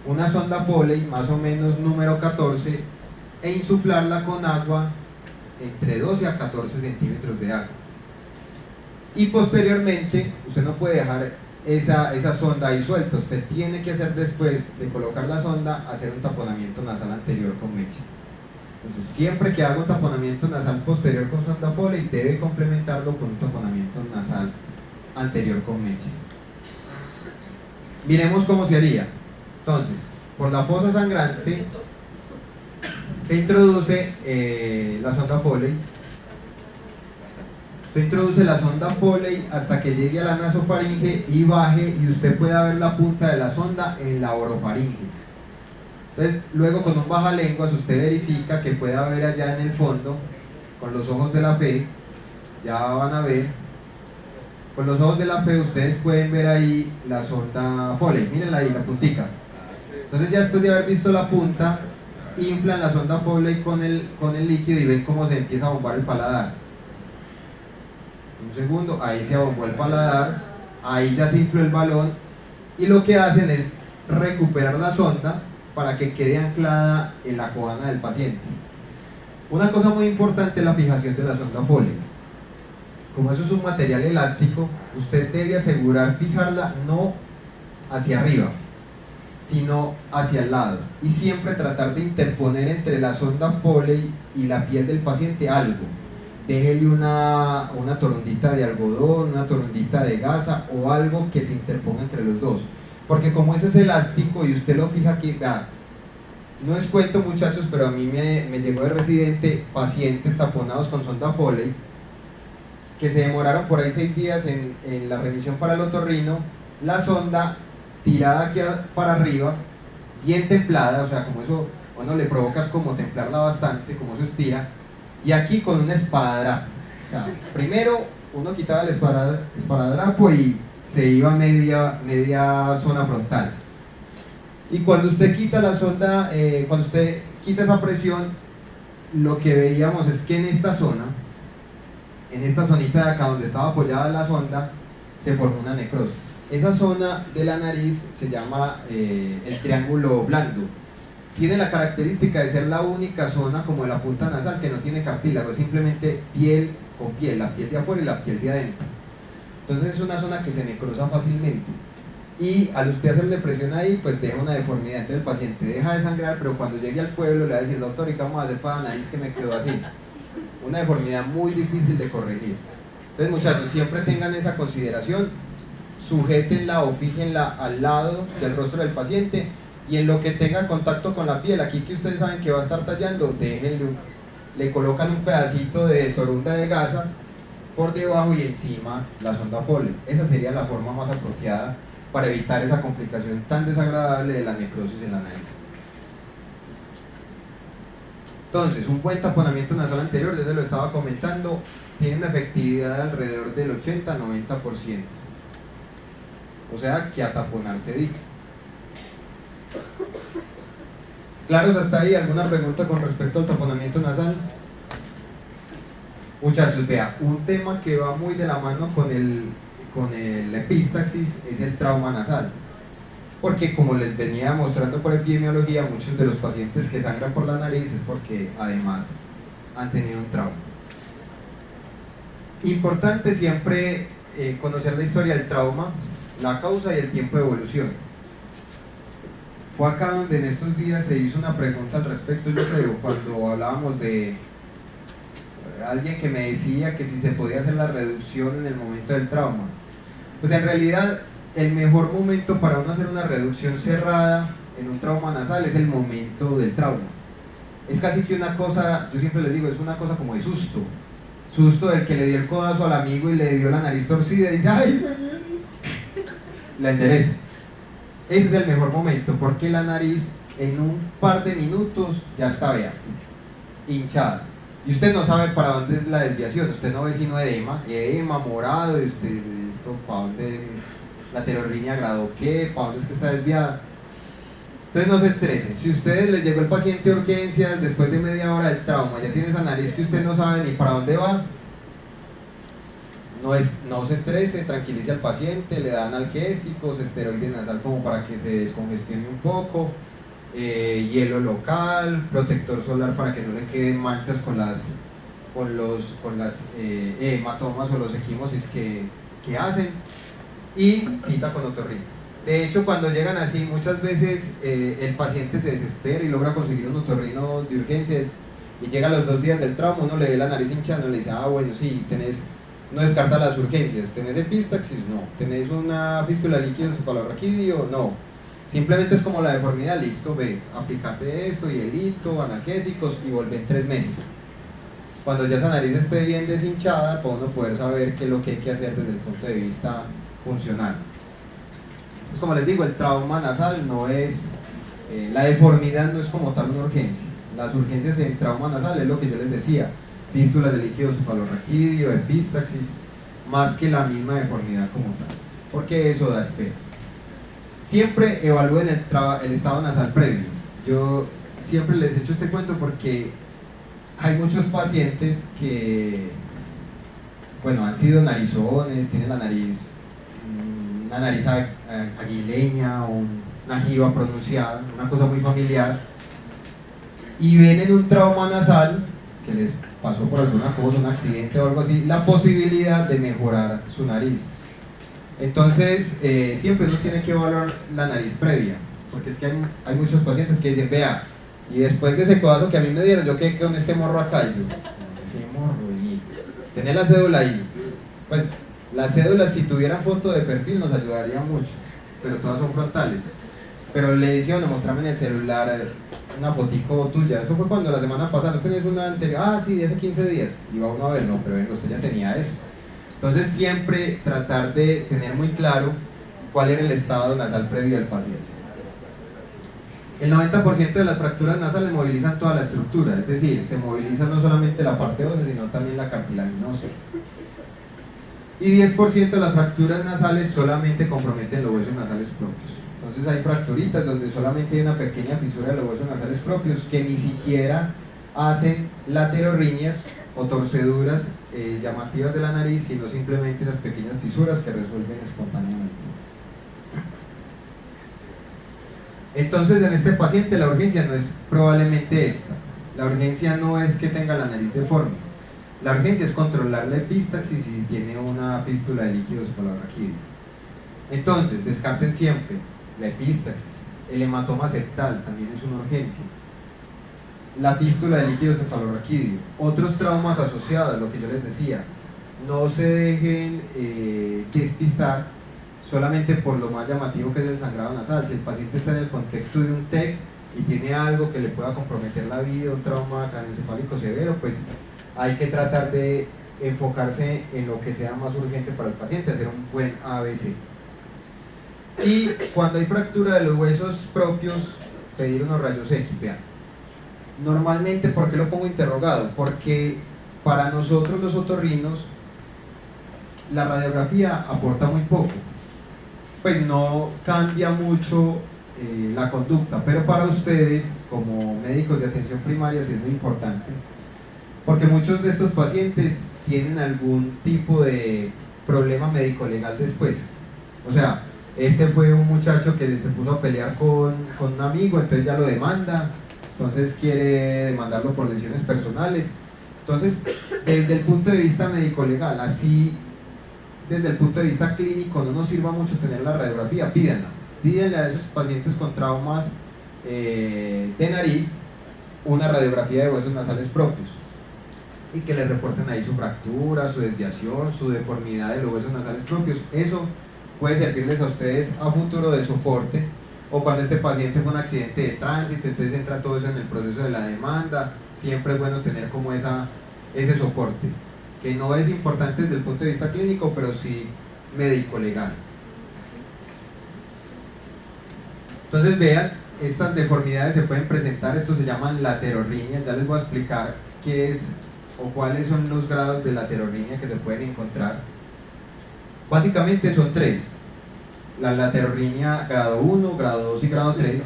una sonda Foley, más o menos número 14, e insuflarla con agua entre 12 a 14 centímetros de agua. Y posteriormente, usted no puede dejar esa sonda ahí suelta, usted tiene que hacer, después de colocar la sonda, hacer un taponamiento nasal anterior con mecha. Entonces, siempre que haga un taponamiento nasal posterior con sonda Foley, debe complementarlo con un taponamiento nasal anterior con mecha. Miremos cómo se haría. Entonces, por la fosa sangrante se introduce la sonda Foley. Usted introduce la sonda Foley hasta que llegue a la nasofaringe y baje, y usted pueda ver la punta de la sonda en la orofaringe. Entonces, luego con un bajalenguas usted verifica que pueda ver allá en el fondo, con los ojos de la fe, ya van a ver, con los ojos de la fe ustedes pueden ver ahí la sonda Foley, mírenla ahí, la puntica. Entonces ya después de haber visto la punta, inflan la sonda Foley con el líquido y ven cómo se empieza a bombar el paladar. Un segundo, ahí se abombó el paladar, ahí ya se infló el balón, y lo que hacen es recuperar la sonda para que quede anclada en la cojana del paciente. Una cosa muy importante es la fijación de la sonda Foley. como eso es un material elástico, usted debe asegurar fijarla no hacia arriba, sino hacia el lado, y siempre tratar de interponer entre la sonda Foley y la piel del paciente algo. Déjele una torundita de algodón, una torundita de gasa o algo que se interponga entre los dos, porque como eso es elástico y usted lo fija aquí, no es cuento muchachos, pero a mí me llegó de residente pacientes taponados con sonda Foley que se demoraron por ahí 6 días en la revisión para el otorrino, la sonda tirada aquí para arriba, bien templada, o sea, como eso, bueno, le provocas como templarla bastante, como eso estira, y aquí con un esparadrapo, o sea, primero uno quitaba el esparadrapo y se iba media zona frontal, y cuando usted quita la sonda, cuando usted quita esa presión, lo que veíamos es que en esta zona, en esta zonita de acá donde estaba apoyada la sonda, se formó una necrosis. Esa zona de la nariz se llama el triángulo blando. Tiene la característica de ser la única zona como de la punta nasal que no tiene cartílago, es simplemente piel con piel, la piel de afuera y la piel de adentro. Entonces es una zona que se necrosa fácilmente. Y al usted hacerle presión ahí, pues deja una deformidad. Entonces el paciente deja de sangrar, pero cuando llegue al pueblo le va a decir, doctor, ¿y qué vamos a hacer para la nariz que me quedó así? Una deformidad muy difícil de corregir. Entonces muchachos, siempre tengan esa consideración, sujétenla o fíjenla al lado del rostro del paciente, y en lo que tenga contacto con la piel, aquí que ustedes saben que va a estar tallando, déjenle le colocan un pedacito de torunda de gasa por debajo y encima la sonda Foley. Esa sería la forma más apropiada para evitar esa complicación tan desagradable de la necrosis en la nariz. Entonces, un buen taponamiento nasal anterior, ya se lo estaba comentando, tiene una efectividad de alrededor del 80-90%. O sea, que a taponar se dijo. ¿Claros hasta ahí? ¿Alguna pregunta con respecto al taponamiento nasal? Muchachos, vea, un tema que va muy de la mano con el epístaxis es el trauma nasal. Porque como les venía mostrando por epidemiología, muchos de los pacientes que sangran por la nariz es porque además han tenido un trauma. Importante siempre conocer la historia del trauma, la causa y el tiempo de evolución. Fue acá donde en estos días se hizo una pregunta al respecto, yo creo, cuando hablábamos de alguien que me decía que si se podía hacer la reducción en el momento del trauma. Pues en realidad el mejor momento para uno hacer una reducción cerrada en un trauma nasal es el momento del trauma. Es casi que una cosa, yo siempre les digo, es una cosa como de susto. Susto del que le dio el codazo al amigo y le dio la nariz torcida y dice, ¡ay! La endereza. Ese es el mejor momento porque la nariz en un par de minutos ya está, vea, hinchada. Y usted no sabe para dónde es la desviación, usted no ve sino edema morado, y usted, esto, ¿para dónde? La telorrinea grado qué, ¿para dónde es que está desviada? Entonces no se estresen. Si a ustedes les llegó el paciente de urgencias después de media hora del trauma, ya tiene esa nariz que usted no sabe ni para dónde va, no se estrese, tranquilice al paciente, le dan analgésicos, esteroides nasal como para que se descongestione un poco, hielo local, protector solar para que no le queden manchas con las hematomas o los equimosis que hacen, y cita con otorrino. De hecho, cuando llegan así, muchas veces el paciente se desespera y logra conseguir un otorrino de urgencias y llega a los 2 días del trauma, uno le ve la nariz hinchada, uno le dice, bueno, sí, no descarta las urgencias, ¿tenés epistaxis? No. ¿Tenés una fístula líquido cefalorraquídeo? No. Simplemente es como la deformidad, listo, ve, aplicate esto, hielito, analgésicos y vuelve en 3 meses. Cuando ya esa nariz esté bien deshinchada, para uno poder saber qué es lo que hay que hacer desde el punto de vista funcional. Pues como les digo, el trauma nasal no es, la deformidad no es como tal una urgencia. Las urgencias en trauma nasal es lo que yo les decía, fístulas de líquido cefalorraquídeo, epistaxis, más que la misma deformidad como tal, porque eso da espera. Siempre evalúen el estado nasal previo. Yo siempre les he hecho este cuento porque hay muchos pacientes que, bueno, han sido narizones, tienen la nariz, una nariz aguileña o una jiba pronunciada, una cosa muy familiar, y ven en un trauma nasal que les pasó por alguna cosa, un accidente o algo así, la posibilidad de mejorar su nariz. Entonces, siempre uno tiene que evaluar la nariz previa, porque es que hay muchos pacientes que dicen, vea, y después de ese codazo que a mí me dieron, yo quedé con este morro acá, y yo, ese morro, y tener la cédula ahí, pues las cédulas si tuvieran foto de perfil nos ayudaría mucho, pero todas son frontales. Pero le decía, bueno, mostrame en el celular una fotico tuya, eso fue cuando la semana pasada, ¿no tenías una anterior? Ah, sí, de hace 15 días, y va uno a ver, no, pero venga, usted ya tenía eso. Entonces siempre tratar de tener muy claro cuál era el estado nasal previo del paciente. El 90% de las fracturas nasales movilizan toda la estructura, es decir, se moviliza no solamente la parte ósea, sino también la cartilaginosa. Y 10% de las fracturas nasales solamente comprometen los huesos nasales propios. Entonces hay fracturitas donde solamente hay una pequeña fisura de los huesos nasales propios que ni siquiera hacen laterorrinias o torceduras llamativas de la nariz, sino simplemente unas pequeñas fisuras que resuelven espontáneamente. Entonces en este paciente la urgencia no es probablemente esta. La urgencia no es que tenga la nariz deforme. La urgencia es controlar la epistaxis si tiene una fístula de líquidos cefalorraquídeo. Entonces descarten siempre la epistaxis. El hematoma septal también es una urgencia. La fístula de líquido cefalorraquídeo, otros traumas asociados, lo que yo les decía, no se dejen despistar solamente por lo más llamativo que es el sangrado nasal. Si el paciente está en el contexto de un TEC y tiene algo que le pueda comprometer la vida, un trauma craneoencefálico severo, pues hay que tratar de enfocarse en lo que sea más urgente para el paciente, hacer un buen ABC. Y cuando hay fractura de los huesos propios, pedir unos rayos X. Vean, normalmente, ¿por qué lo pongo interrogado? Porque para nosotros los otorrinos la radiografía aporta muy poco, pues no cambia mucho la conducta, pero para ustedes como médicos de atención primaria sí es muy importante, porque muchos de estos pacientes tienen algún tipo de problema médico-legal después. O sea, este fue un muchacho que se puso a pelear con un amigo, entonces ya lo demanda, entonces quiere demandarlo por lesiones personales. Entonces, desde el punto de vista médico-legal, así desde el punto de vista clínico no nos sirva mucho tener la radiografía, pídanle a esos pacientes con traumas de nariz una radiografía de huesos nasales propios y que le reporten ahí su fractura, su desviación, su deformidad de los huesos nasales propios. Eso puede servirles a ustedes a futuro de soporte, o cuando este paciente fue un accidente de tránsito, entonces entra todo eso en el proceso de la demanda. Siempre es bueno tener como ese soporte, que no es importante desde el punto de vista clínico, pero sí médico-legal. Entonces vean, estas deformidades se pueden presentar, esto se llaman laterorrinias. Ya les voy a explicar qué es o cuáles son los grados de laterorrinia que se pueden encontrar. Básicamente son tres: la laterorrinia grado 1, grado 2 y grado 3.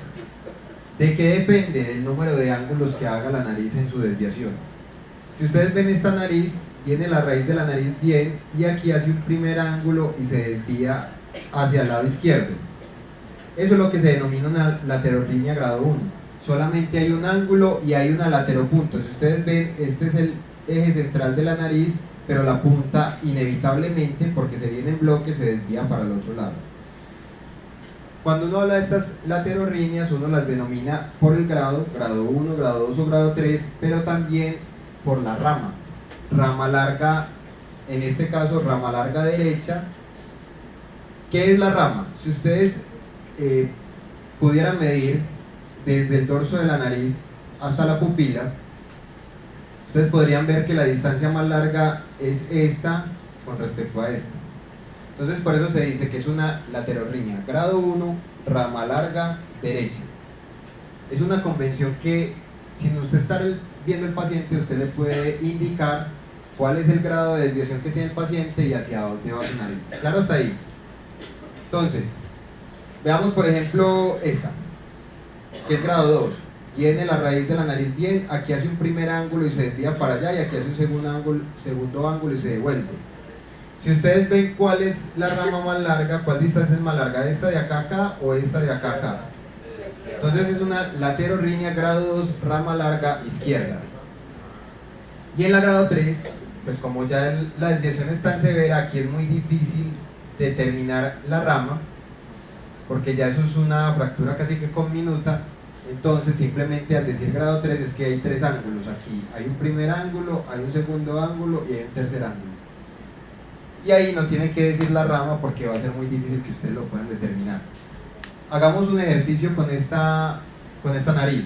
¿De qué depende? Del número de ángulos que haga la nariz en su desviación. Si ustedes ven esta nariz, viene la raíz de la nariz bien y aquí hace un primer ángulo y se desvía hacia el lado izquierdo. Eso es lo que se denomina una laterorrinia grado 1. Solamente hay un ángulo y hay una lateropunto. Si ustedes ven, este es el eje central de la nariz, pero la punta inevitablemente, porque se viene en bloque, se desvía para el otro lado. Cuando uno habla de estas laterorrinias, uno las denomina por el grado 1, grado 2 o grado 3, pero también por la rama larga, en este caso rama larga derecha. ¿Qué es la rama? Si ustedes pudieran medir desde el dorso de la nariz hasta la pupila, ustedes podrían ver que la distancia más larga es esta con respecto a esta. Entonces por eso se dice que es una laterorrinia grado 1, rama larga derecha. Es una convención que, sin usted estar viendo el paciente, usted le puede indicar cuál es el grado de desviación que tiene el paciente y hacia dónde va su nariz. ¿Claro hasta ahí? Entonces, veamos por ejemplo esta, que es grado 2. Viene la raíz de la nariz bien, aquí hace un primer ángulo y se desvía para allá, y aquí hace un segundo ángulo y se devuelve. Si ustedes ven cuál es la rama más larga, cuál distancia es más larga, esta de acá a acá o esta de acá a acá. Entonces es una laterorrinia grado 2, rama larga izquierda. Y en la grado 3, pues como ya la desviación es tan severa, aquí es muy difícil determinar la rama, porque ya eso es una fractura casi que conminuta. Entonces simplemente al decir grado 3 es que hay tres ángulos aquí, hay un primer ángulo, hay un segundo ángulo y hay un tercer ángulo, y ahí no tienen que decir la rama porque va a ser muy difícil que ustedes lo puedan determinar. Hagamos un ejercicio con esta nariz.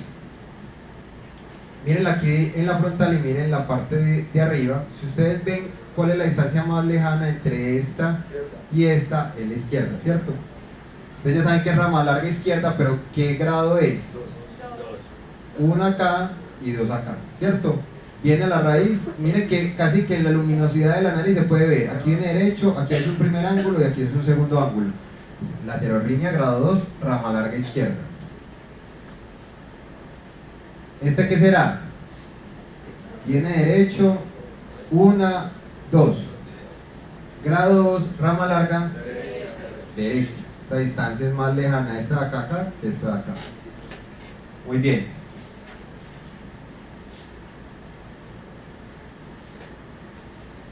Miren aquí en la frontal y miren la parte de arriba. Si ustedes ven cuál es la distancia más lejana entre esta y esta, es la izquierda, ¿cierto? Ustedes ya saben que es rama larga izquierda, pero ¿qué grado es? 1 acá y 2 acá, ¿cierto? Viene a la raíz, miren que casi que en la luminosidad de la nariz se puede ver. Aquí viene derecho, aquí es un primer ángulo y aquí es un segundo ángulo. Laterolínea grado 2, rama larga izquierda. ¿Este qué será? Viene derecho, 1, 2. Grado 2, rama larga derecha. Esta distancia es más lejana, esta de acá que esta de acá. Muy bien.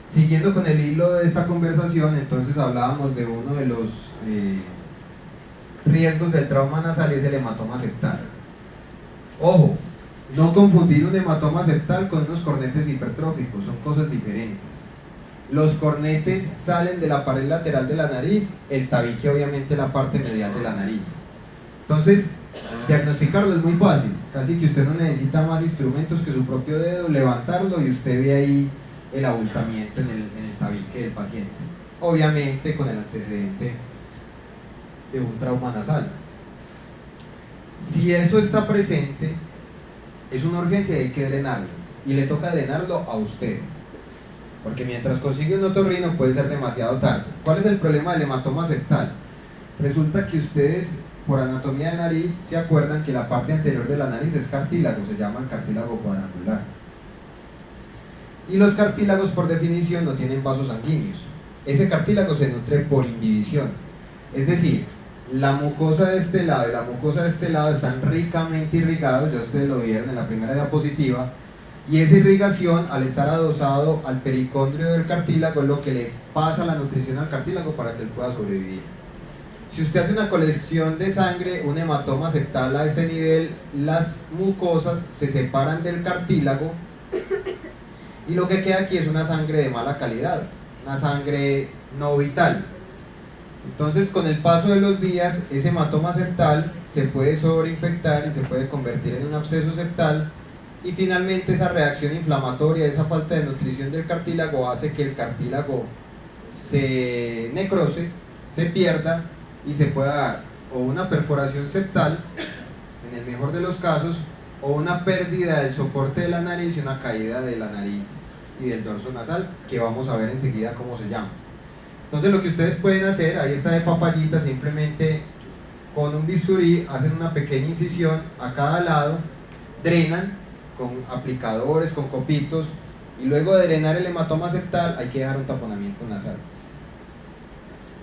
Siguiendo con el hilo de esta conversación, entonces hablábamos de uno de los riesgos del trauma nasal, y es el hematoma septal. Ojo, no confundir un hematoma septal con unos cornetes hipertróficos, son cosas diferentes. Los cornetes salen de la pared lateral de la nariz, el tabique obviamente la parte medial de la nariz. Entonces, diagnosticarlo es muy fácil, casi que usted no necesita más instrumentos que su propio dedo, levantarlo y usted ve ahí el abultamiento en el tabique del paciente, obviamente con el antecedente de un trauma nasal. Si eso está presente, es una urgencia y hay que drenarlo, y le toca drenarlo a usted, porque mientras consigue un otorrino puede ser demasiado tarde. ¿Cuál es el problema del hematoma septal? Resulta que ustedes, por anatomía de nariz, se acuerdan que la parte anterior de la nariz es cartílago, se llama el cartílago cuadrangular. Y los cartílagos, por definición, no tienen vasos sanguíneos. Ese cartílago se nutre por imbibición, es decir, la mucosa de este lado y la mucosa de este lado están ricamente irrigados, ya ustedes lo vieron en la primera diapositiva, y esa irrigación, al estar adosado al pericondrio del cartílago, es lo que le pasa la nutrición al cartílago para que él pueda sobrevivir. Si usted hace una colección de sangre, un hematoma septal a este nivel, las mucosas se separan del cartílago y lo que queda aquí es una sangre de mala calidad, una sangre no vital. Entonces, con el paso de los días, ese hematoma septal se puede sobreinfectar y se puede convertir en un absceso septal, y finalmente esa reacción inflamatoria, esa falta de nutrición del cartílago hace que el cartílago se necrose, se pierda y se pueda dar o una perforación septal, en el mejor de los casos, o una pérdida del soporte de la nariz y una caída de la nariz y del dorso nasal, que vamos a ver enseguida cómo se llama. Entonces lo que ustedes pueden hacer, ahí está de papayita, simplemente con un bisturí hacen una pequeña incisión a cada lado, drenan con aplicadores, con copitos, y luego de drenar el hematoma septal hay que dejar un taponamiento nasal.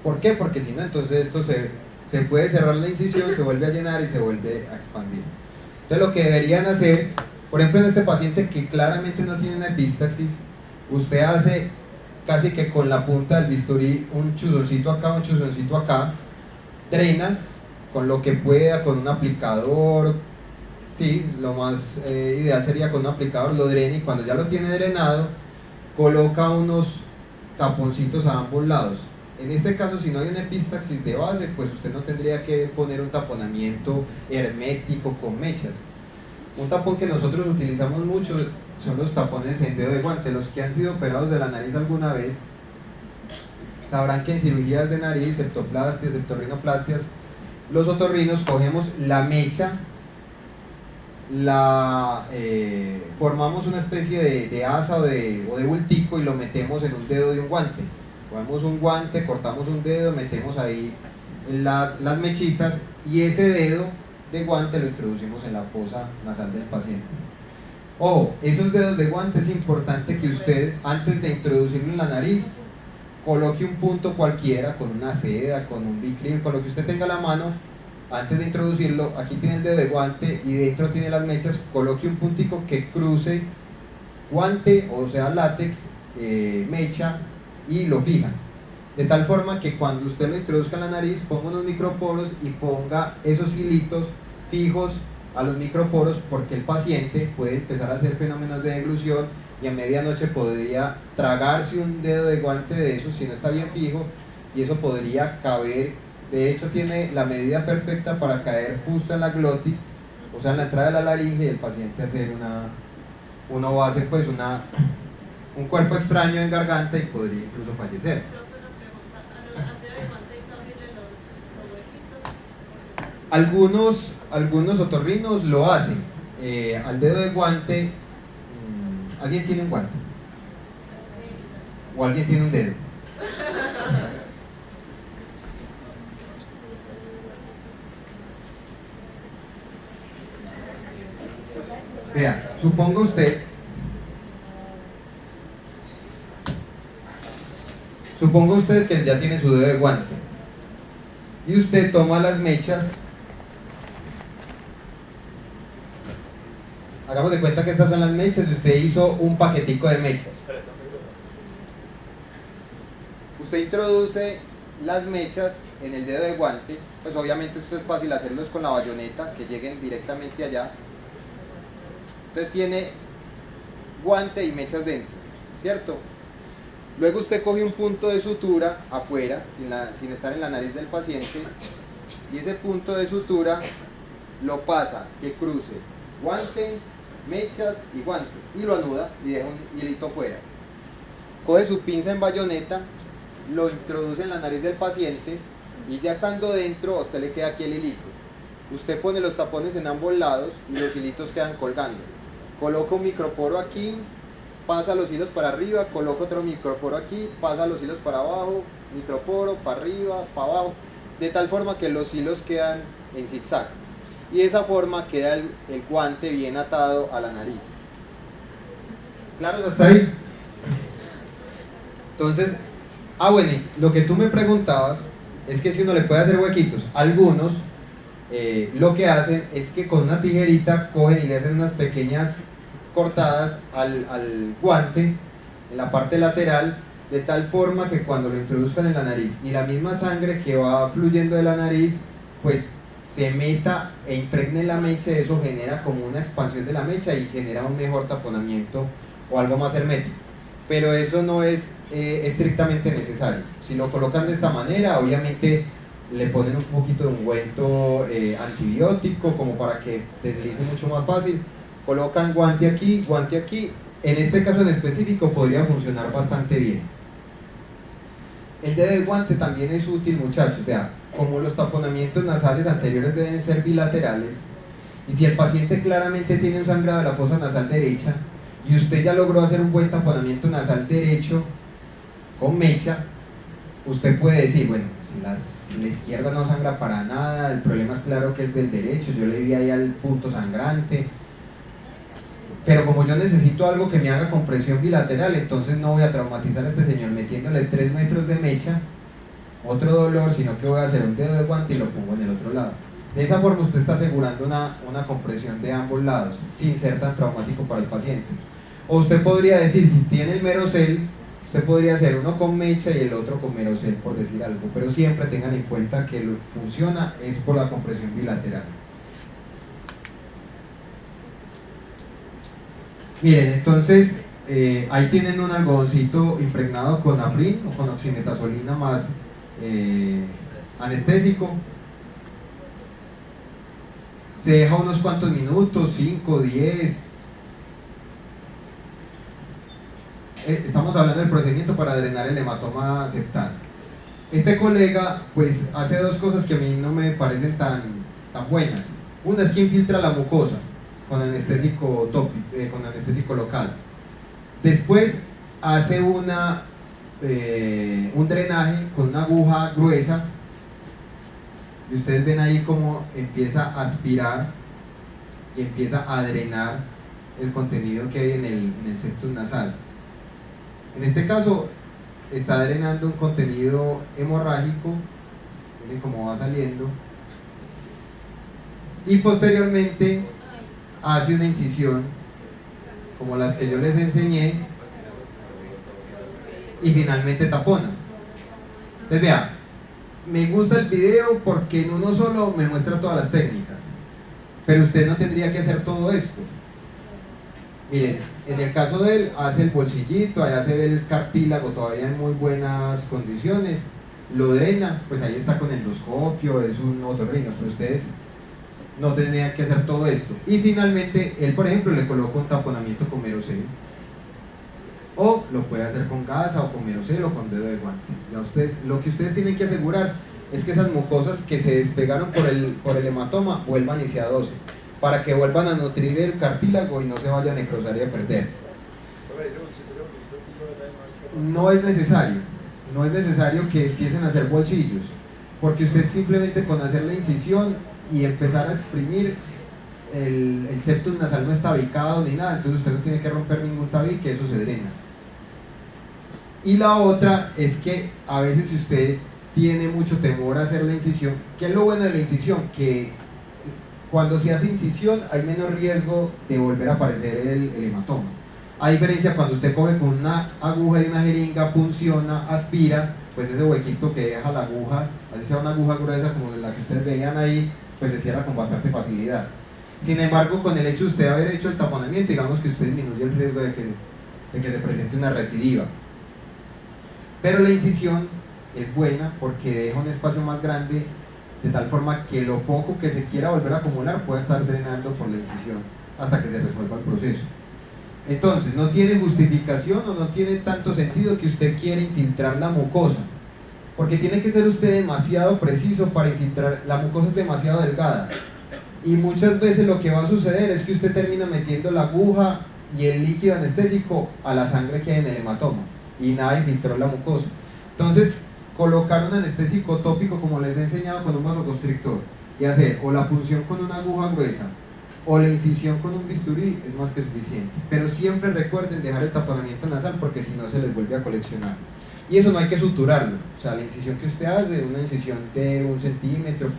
¿Por qué? Porque si no, entonces esto se puede cerrar la incisión, se vuelve a llenar y se vuelve a expandir. Entonces lo que deberían hacer, por ejemplo en este paciente que claramente no tiene una epístaxis, usted hace casi que con la punta del bisturí un chuzoncito acá, un chuzoncito acá, drena con lo que pueda, con un aplicador, sí, lo más ideal sería con un aplicador, lo drena, y cuando ya lo tiene drenado, coloca unos taponcitos a ambos lados. En este caso, si no hay una epístaxis de base, pues usted no tendría que poner un taponamiento hermético con mechas. Un tapón que nosotros utilizamos mucho son los tapones en dedo de guante. Los que han sido operados de la nariz alguna vez sabrán que en cirugías de nariz, septoplastias, septorrinoplastias, los otorrinos cogemos la mecha, formamos una especie de asa o de bultico y lo metemos en un dedo de un guante. Cogemos un guante, cortamos un dedo, metemos ahí las mechitas, y ese dedo de guante lo introducimos en la fosa nasal del paciente. Ojo, esos dedos de guante es importante que usted, antes de introducirlo en la nariz, coloque un punto cualquiera, con una seda, con un bicril, con lo que usted tenga a la mano. Antes de introducirlo, aquí tiene el dedo de guante y dentro tiene las mechas, coloque un puntico que cruce guante, o sea látex, mecha, y lo fijan. De tal forma que cuando usted lo introduzca en la nariz, ponga unos microporos y ponga esos hilitos fijos a los microporos, porque el paciente puede empezar a hacer fenómenos de deglución y a medianoche podría tragarse un dedo de guante de esos si no está bien fijo, y eso podría caber. De hecho tiene la medida perfecta para caer justo en la glotis, o sea en la entrada de la laringe, y el paciente hacer uno va a hacer pues un cuerpo extraño en garganta y podría incluso fallecer. Algunos otorrinos lo hacen. Al dedo de guante, ¿alguien tiene un guante? ¿O alguien tiene un dedo? Vea, suponga usted que ya tiene su dedo de guante y usted toma las mechas. Hagamos de cuenta que estas son las mechas y usted hizo un paquetico de mechas. Usted introduce las mechas en el dedo de guante, pues obviamente esto es fácil hacerlo con la bayoneta, que lleguen directamente allá. Entonces tiene guante y mechas dentro, ¿cierto? Luego usted coge un punto de sutura afuera, sin estar en la nariz del paciente, y ese punto de sutura lo pasa, que cruce guante, mechas y guante, y lo anuda y deja un hilito fuera. Coge su pinza en bayoneta, lo introduce en la nariz del paciente, y ya estando dentro a usted le queda aquí el hilito. Usted pone los tapones en ambos lados y los hilitos quedan colgando. Coloca un microporo aquí, pasa los hilos para arriba, coloca otro microporo aquí, pasa los hilos para abajo, microporo para arriba, para abajo, de tal forma que los hilos quedan en zigzag, y de esa forma queda el guante bien atado a la nariz. ¿Claro hasta ahí? Entonces, bueno, lo que tú me preguntabas es que si uno le puede hacer huequitos. Algunos lo que hacen es que con una tijerita cogen y le hacen unas pequeñas cortadas al guante en la parte lateral, de tal forma que cuando lo introduzcan en la nariz y la misma sangre que va fluyendo de la nariz pues se meta e impregne la mecha, eso genera como una expansión de la mecha y genera un mejor taponamiento o algo más hermético, pero eso no es estrictamente necesario. Si lo colocan de esta manera, obviamente le ponen un poquito de ungüento antibiótico como para que deslice mucho más fácil. Colocan guante aquí, en este caso en específico podría funcionar bastante bien. El dedo de guante también es útil, muchachos. Vea, como los taponamientos nasales anteriores deben ser bilaterales, y si el paciente claramente tiene un sangrado de la fosa nasal derecha y usted ya logró hacer un buen taponamiento nasal derecho con mecha, usted puede decir, bueno, si la izquierda no sangra para nada, el problema es claro que es del derecho, yo le vi ahí al punto sangrante, pero como yo necesito algo que me haga compresión bilateral, entonces no voy a traumatizar a este señor metiéndole 3 metros de mecha, otro dolor, sino que voy a hacer un dedo de guante y lo pongo en el otro lado. De esa forma usted está asegurando una compresión de ambos lados, sin ser tan traumático para el paciente. O usted podría decir, si tiene el merocel, usted podría hacer uno con mecha y el otro con merocel, por decir algo, pero siempre tengan en cuenta que lo que funciona es por la compresión bilateral. Miren, entonces ahí tienen un algodoncito impregnado con Afrin o con oximetazolina más anestésico. Se deja unos cuantos minutos, 5, 10. Estamos hablando del procedimiento para drenar el hematoma septal. Este colega pues hace dos cosas que a mí no me parecen tan buenas. Una es que infiltra la mucosa con anestésico con anestésico local. Después hace un drenaje con una aguja gruesa, y ustedes ven ahí cómo empieza a aspirar y empieza a drenar el contenido que hay en el septum nasal. En este caso está drenando un contenido hemorrágico, miren cómo va saliendo, y posteriormente hace una incisión como las que yo les enseñé, y finalmente tapona. Entonces vea, me gusta el video porque en uno solo me muestra todas las técnicas, pero usted no tendría que hacer todo esto. Miren, en el caso de él, hace el bolsillito, allá se ve el cartílago todavía en muy buenas condiciones, lo drena, pues ahí está con endoscopio, es un otorrino, pero ustedes no tendrían que hacer todo esto. Y finalmente, él por ejemplo le coloca un taponamiento con merocel, o lo puede hacer con gasa o con merocel o con dedo de guante. Ya ustedes, lo que ustedes tienen que asegurar es que esas mucosas que se despegaron por el hematoma vuelvan y se adosen, para que vuelvan a nutrir el cartílago y no se vaya a necrosar y a perder. No es necesario que empiecen a hacer bolsillos, porque usted simplemente con hacer la incisión y empezar a exprimir, el septum nasal no está tabicado ni nada, entonces usted no tiene que romper ningún tabique, eso se drena. Y la otra es que a veces si usted tiene mucho temor a hacer la incisión, ¿qué es lo bueno de la incisión? Que cuando se hace incisión hay menos riesgo de volver a aparecer el hematoma. A diferencia cuando usted coge con una aguja y una jeringa, punciona, aspira, pues ese huequito que deja la aguja, así sea una aguja gruesa como la que ustedes veían ahí, pues se cierra con bastante facilidad. Sin embargo, con el hecho de usted haber hecho el taponamiento, digamos que usted disminuye el riesgo de que se presente una recidiva. Pero la incisión es buena porque deja un espacio más grande, de tal forma que lo poco que se quiera volver a acumular pueda estar drenando por la incisión hasta que se resuelva el proceso. Entonces, no tiene justificación o no tiene tanto sentido que usted quiera infiltrar la mucosa, porque tiene que ser usted demasiado preciso para infiltrar. La mucosa es demasiado delgada y muchas veces lo que va a suceder es que usted termina metiendo la aguja y el líquido anestésico a la sangre que hay en el hematoma y nada infiltró la mucosa. Entonces, colocar un anestésico tópico como les he enseñado con un vasoconstrictor y hacer o la punción con una aguja gruesa o la incisión con un bisturí es más que suficiente, pero siempre recuerden dejar el taponamiento nasal porque si no se les vuelve a coleccionar, y eso no hay que suturarlo. O sea, la incisión que usted hace, una incisión de 1 centímetro,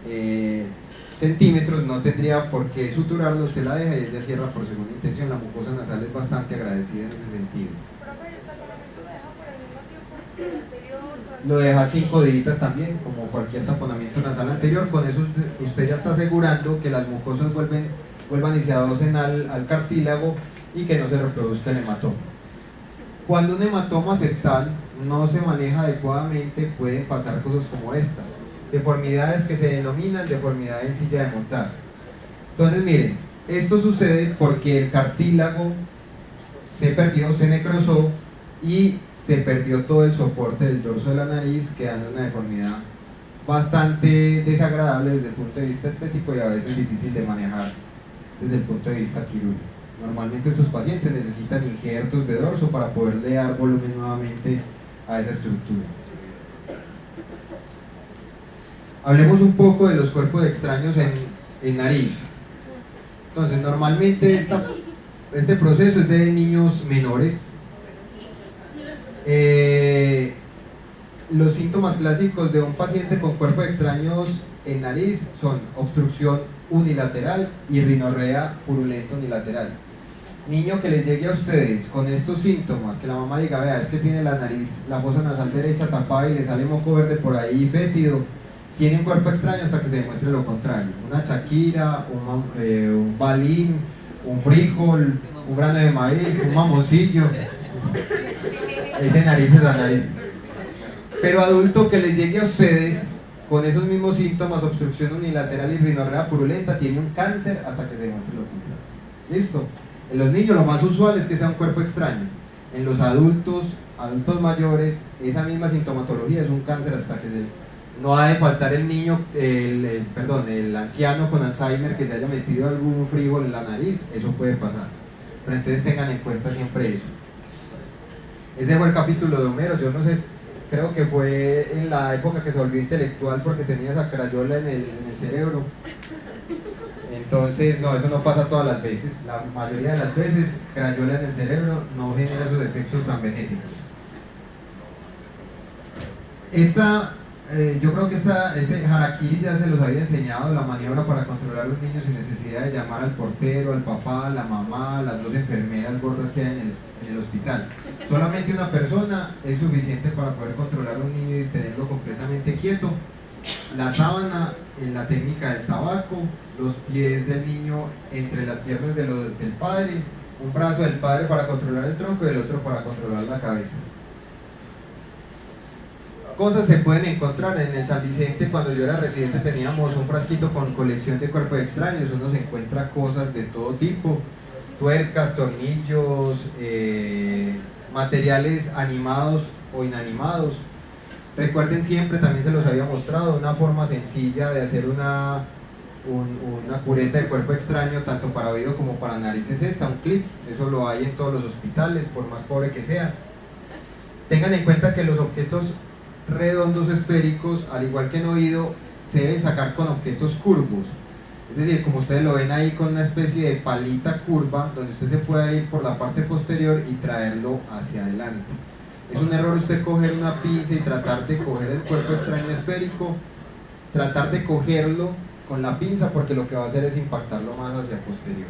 0.7 centímetros, no tendría por qué suturarlo, usted la deja y ella cierra por segunda intención. La mucosa nasal es bastante agradecida en ese sentido. Lo deja 5 días también, como cualquier taponamiento nasal anterior. Con eso usted ya está asegurando que las mucosas vuelvan y se adosen al cartílago y que no se reproduzca el hematoma. Cuando un hematoma septal no se maneja adecuadamente, pueden pasar cosas como esta: deformidades que se denominan deformidad en silla de montar. Entonces miren, esto sucede porque el cartílago se perdió, se necrosó y se perdió todo el soporte del dorso de la nariz, quedando una deformidad bastante desagradable desde el punto de vista estético y a veces difícil de manejar desde el punto de vista quirúrgico. Normalmente estos pacientes necesitan injertos de dorso para poderle dar volumen nuevamente a esa estructura. Hablemos un poco de los cuerpos extraños en nariz. Entonces, normalmente este proceso es de niños menores. Los síntomas clásicos de un paciente con cuerpos extraños en nariz son obstrucción unilateral y rinorrea purulenta unilateral. Niño que les llegue a ustedes con estos síntomas, que la mamá diga, vea, es que tiene la nariz, la fosa nasal derecha tapada y le sale moco verde por ahí fétido, tiene un cuerpo extraño hasta que se demuestre lo contrario. Una Shakira, un balín, un frijol, un grano de maíz, un mamoncillo. Es de narices a nariz. Pero adulto que les llegue a ustedes con esos mismos síntomas, obstrucción unilateral y rinorrea purulenta, tiene un cáncer hasta que se demuestre lo contrario. ¿Listo? En los niños lo más usual es que sea un cuerpo extraño. En los adultos mayores, esa misma sintomatología es un cáncer hasta que no ha de faltar el niño, el anciano con Alzheimer que se haya metido algún frijol en la nariz, eso puede pasar. Pero entonces tengan en cuenta siempre eso. Ese fue el capítulo de Homero. Yo no sé, creo que fue en la época que se volvió intelectual porque tenía esa crayola en el cerebro. Entonces, no, eso no pasa todas las veces. La mayoría de las veces, crayola en el cerebro no genera esos efectos tan benéficos. yo creo que este harakiri ya se los había enseñado, la maniobra para controlar a los niños sin necesidad de llamar al portero, al papá, a la mamá, las dos enfermeras gordas que hay en el hospital. Solamente una persona es suficiente para poder controlar a un niño y tenerlo completamente quieto. La sábana, en la técnica del tabaco, los pies del niño entre las piernas del padre, un brazo del padre para controlar el tronco y el otro para controlar la cabeza. Cosas se pueden encontrar en el San Vicente. Cuando yo era residente teníamos un frasquito con colección de cuerpos extraños. Uno se encuentra cosas de todo tipo, tuercas, tornillos, materiales animados o inanimados. Recuerden siempre, también se los había mostrado, una forma sencilla de hacer una cureta de cuerpo extraño tanto para oído como para nariz es esta, un clip. Eso lo hay en todos los hospitales, por más pobre que sea. Tengan en cuenta que los objetos redondos o esféricos, al igual que en oído, se deben sacar con objetos curvos, es decir, como ustedes lo ven ahí, con una especie de palita curva donde usted se puede ir por la parte posterior y traerlo hacia adelante. Es un error usted coger una pinza y tratar de coger el cuerpo extraño esférico, tratar de cogerlo con la pinza, porque lo que va a hacer es impactarlo más hacia posterior.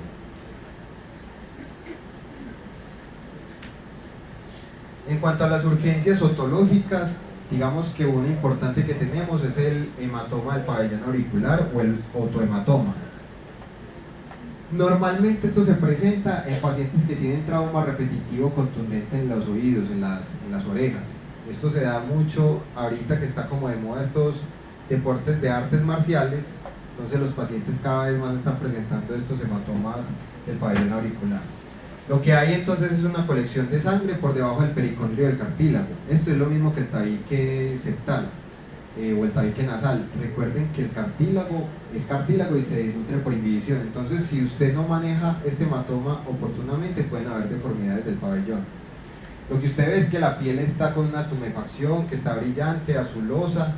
En cuanto a las urgencias otológicas, digamos que una importante que tenemos es el hematoma del pabellón auricular o el otohematoma. Normalmente esto se presenta en pacientes que tienen trauma repetitivo contundente en los oídos, en las orejas. Esto se da mucho ahorita que está como de moda estos deportes de artes marciales, entonces los pacientes cada vez más están presentando estos hematomas del pabellón auricular. Lo que hay entonces es una colección de sangre por debajo del pericondrio del cartílago. Esto es lo mismo que el tabique septal o el tabique nasal. Recuerden que el cartílago es cartílago y se nutre por inhibición. Entonces, si usted no maneja este hematoma oportunamente, pueden haber deformidades del pabellón. Lo que usted ve es que la piel está con una tumefacción, que está brillante, azulosa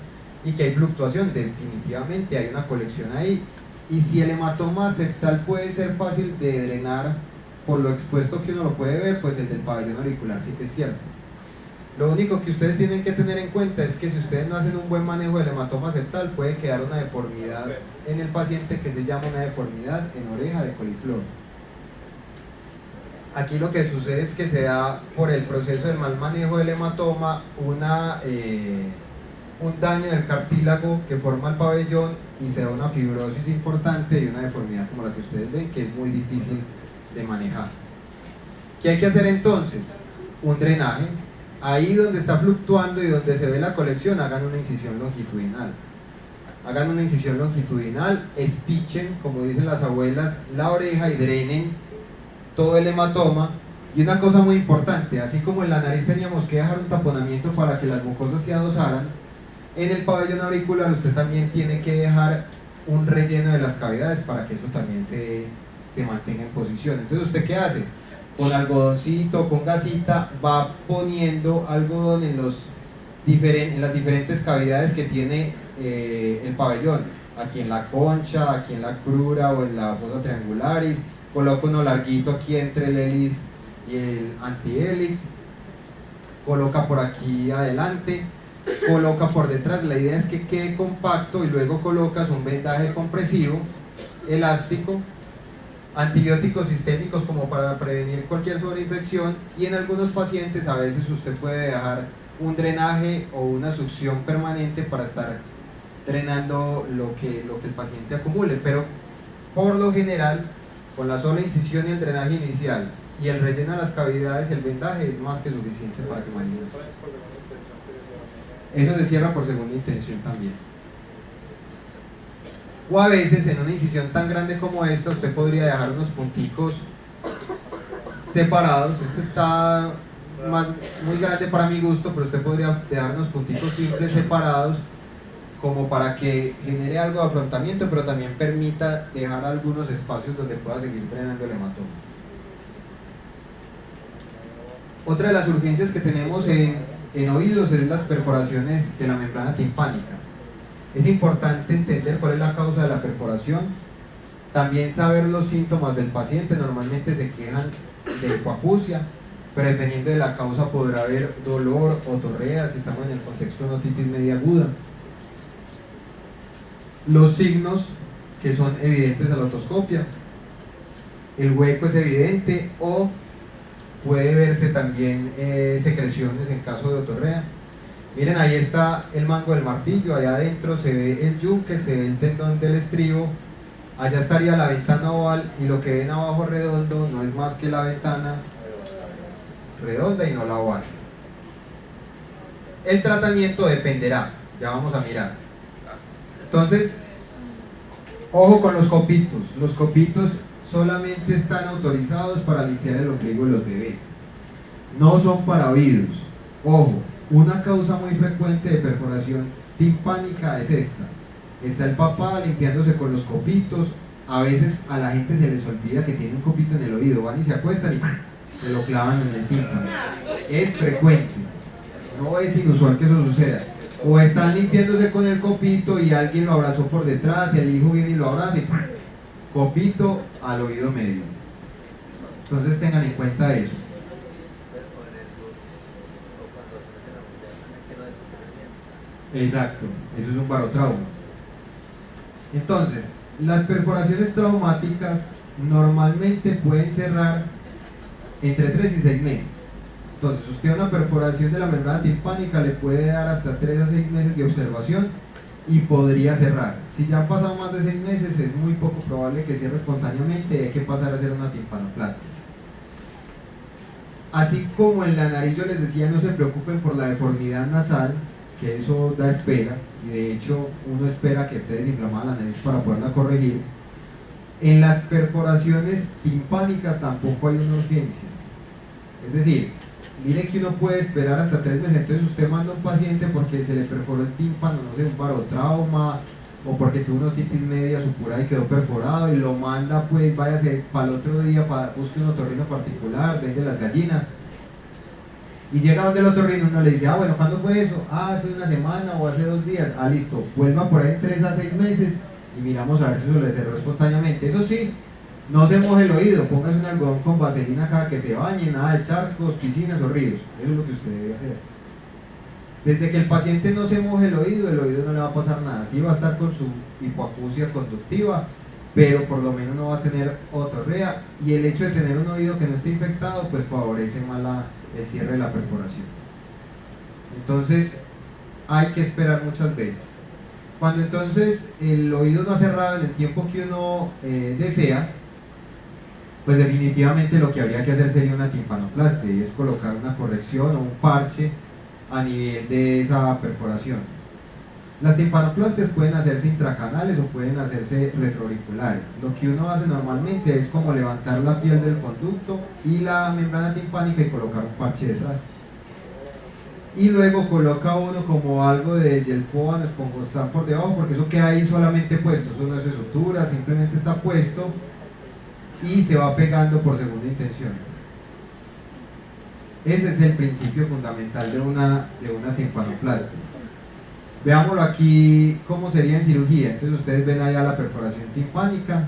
y que hay fluctuación. Definitivamente hay una colección ahí. Y si el hematoma septal puede ser fácil de drenar por lo expuesto que uno lo puede ver, pues el del pabellón auricular sí que es cierto. Lo único que ustedes tienen que tener en cuenta es que si ustedes no hacen un buen manejo del hematoma septal, puede quedar una deformidad en el paciente que se llama una deformidad en oreja de coliflor. Aquí lo que sucede es que se da por el proceso del mal manejo del hematoma un daño del cartílago que forma el pabellón y se da una fibrosis importante y una deformidad como la que ustedes ven, que es muy difícil de manejar. ¿Qué hay que hacer entonces? Un drenaje. Ahí donde está fluctuando y donde se ve la colección, hagan una incisión longitudinal. Hagan una incisión longitudinal, espichen, como dicen las abuelas, la oreja y drenen todo el hematoma. Y una cosa muy importante, así como en la nariz teníamos que dejar un taponamiento para que las mucosas se adosaran, en el pabellón auricular usted también tiene que dejar un relleno de las cavidades para que eso también se mantenga en posición. Entonces, ¿usted qué hace? Con algodoncito, con gasita, va poniendo algodón en las diferentes cavidades que tiene el pabellón. Aquí en la concha, aquí en la crura o en la fosa triangularis. Coloca uno larguito aquí entre el hélice y el antihélice. Coloca por aquí adelante. Coloca por detrás. La idea es que quede compacto y luego colocas un vendaje compresivo elástico, antibióticos sistémicos como para prevenir cualquier sobreinfección, y en algunos pacientes a veces usted puede dejar un drenaje o una succión permanente para estar drenando lo que el paciente acumule, pero por lo general con la sola incisión y el drenaje inicial y el relleno de las cavidades y el vendaje es más que suficiente para que maneje. Eso se cierra por segunda intención también. O a veces en una incisión tan grande como esta usted podría dejar unos punticos separados. Este está muy grande para mi gusto, pero usted podría dejar unos punticos simples separados como para que genere algo de afrontamiento, pero también permita dejar algunos espacios donde pueda seguir drenando el hematoma. Otra de las urgencias que tenemos en oídos es las perforaciones de la membrana timpánica. Es importante entender cuál es la causa de la perforación, también saber los síntomas del paciente. Normalmente se quejan de hipoacusia, pero dependiendo de la causa podrá haber dolor, otorrea, si estamos en el contexto de una otitis media aguda. los signos que son evidentes a la otoscopia. El hueco es evidente o puede verse también secreciones en caso de otorrea. Miren, ahí está el mango del martillo, allá adentro se ve el yunque, se ve el tendón del estribo, allá estaría la ventana oval y lo que ven abajo redondo no es más que la ventana redonda y no la oval. El tratamiento dependerá, ya vamos a mirar. Entonces, ojo con los copitos. Los copitos solamente están autorizados para limpiar el ombligo de los bebés, no son para oídos. Ojo, una causa muy frecuente de perforación timpánica es esta. Está el papá limpiándose con los copitos. A veces a la gente se les olvida que tiene un copito en el oído, van y se acuestan y se lo clavan en el tímpano. Es frecuente, no es inusual que eso suceda. O están limpiándose con el copito y alguien lo abrazó por detrás y el hijo viene y lo abraza y copito al oído medio. Entonces tengan en cuenta eso. Exacto, eso es un barotrauma. Entonces, las perforaciones traumáticas normalmente pueden cerrar entre 3 y 6 meses. Entonces, usted una perforación de la membrana timpánica le puede dar hasta 3 a 6 meses de observación y podría cerrar. Si ya han pasado más de 6 meses, es muy poco probable que cierre espontáneamente y hay que pasar a hacer una timpanoplastia. Así como en la nariz yo les decía, no se preocupen por la deformidad nasal, que eso da espera, y de hecho uno espera que esté desinflamada la nariz para poderla corregir. En las perforaciones timpánicas tampoco hay una urgencia. Es decir, miren que uno puede esperar hasta 3 meses. Entonces usted manda a un paciente porque se le perforó el tímpano, no sé, un barotrauma, o porque tuvo una otitis media supurada y quedó perforado, y lo manda, pues váyase para el otro día, busque un otorrino particular, vende las gallinas. Y llega donde el otorrino, uno le dice, ah bueno, ¿cuándo fue eso? Ah, hace una semana o hace 2 días. Ah, listo, vuelva por ahí en 3 a 6 meses y miramos a ver si eso le cerró espontáneamente. Eso sí, no se moje el oído, póngase un algodón con vaselina cada que se bañe, nada de charcos, piscinas o ríos. Eso es lo que usted debe hacer. Desde que el paciente no se moje el oído no le va a pasar nada. Sí va a estar con su hipoacusia conductiva, pero por lo menos no va a tener otorrea, y el hecho de tener un oído que no esté infectado pues favorece más el cierre de la perforación. Entonces hay que esperar muchas veces. Cuando entonces el oído no ha cerrado en el tiempo que uno desea, pues definitivamente lo que habría que hacer sería una timpanoplastia, y es colocar una corrección o un parche a nivel de esa perforación. Las timpanoplastias pueden hacerse intracanales o pueden hacerse retroauriculares. Lo que uno hace normalmente es como levantar la piel del conducto y la membrana timpánica y colocar un parche detrás. Y luego coloca uno como algo de gelfoam o esponjostán por debajo, porque eso queda ahí solamente puesto, eso no se sutura, simplemente está puesto y se va pegando por segunda intención. Ese es el principio fundamental de una timpanoplastia. Veámoslo aquí cómo sería en cirugía. Entonces ustedes ven allá la perforación timpánica,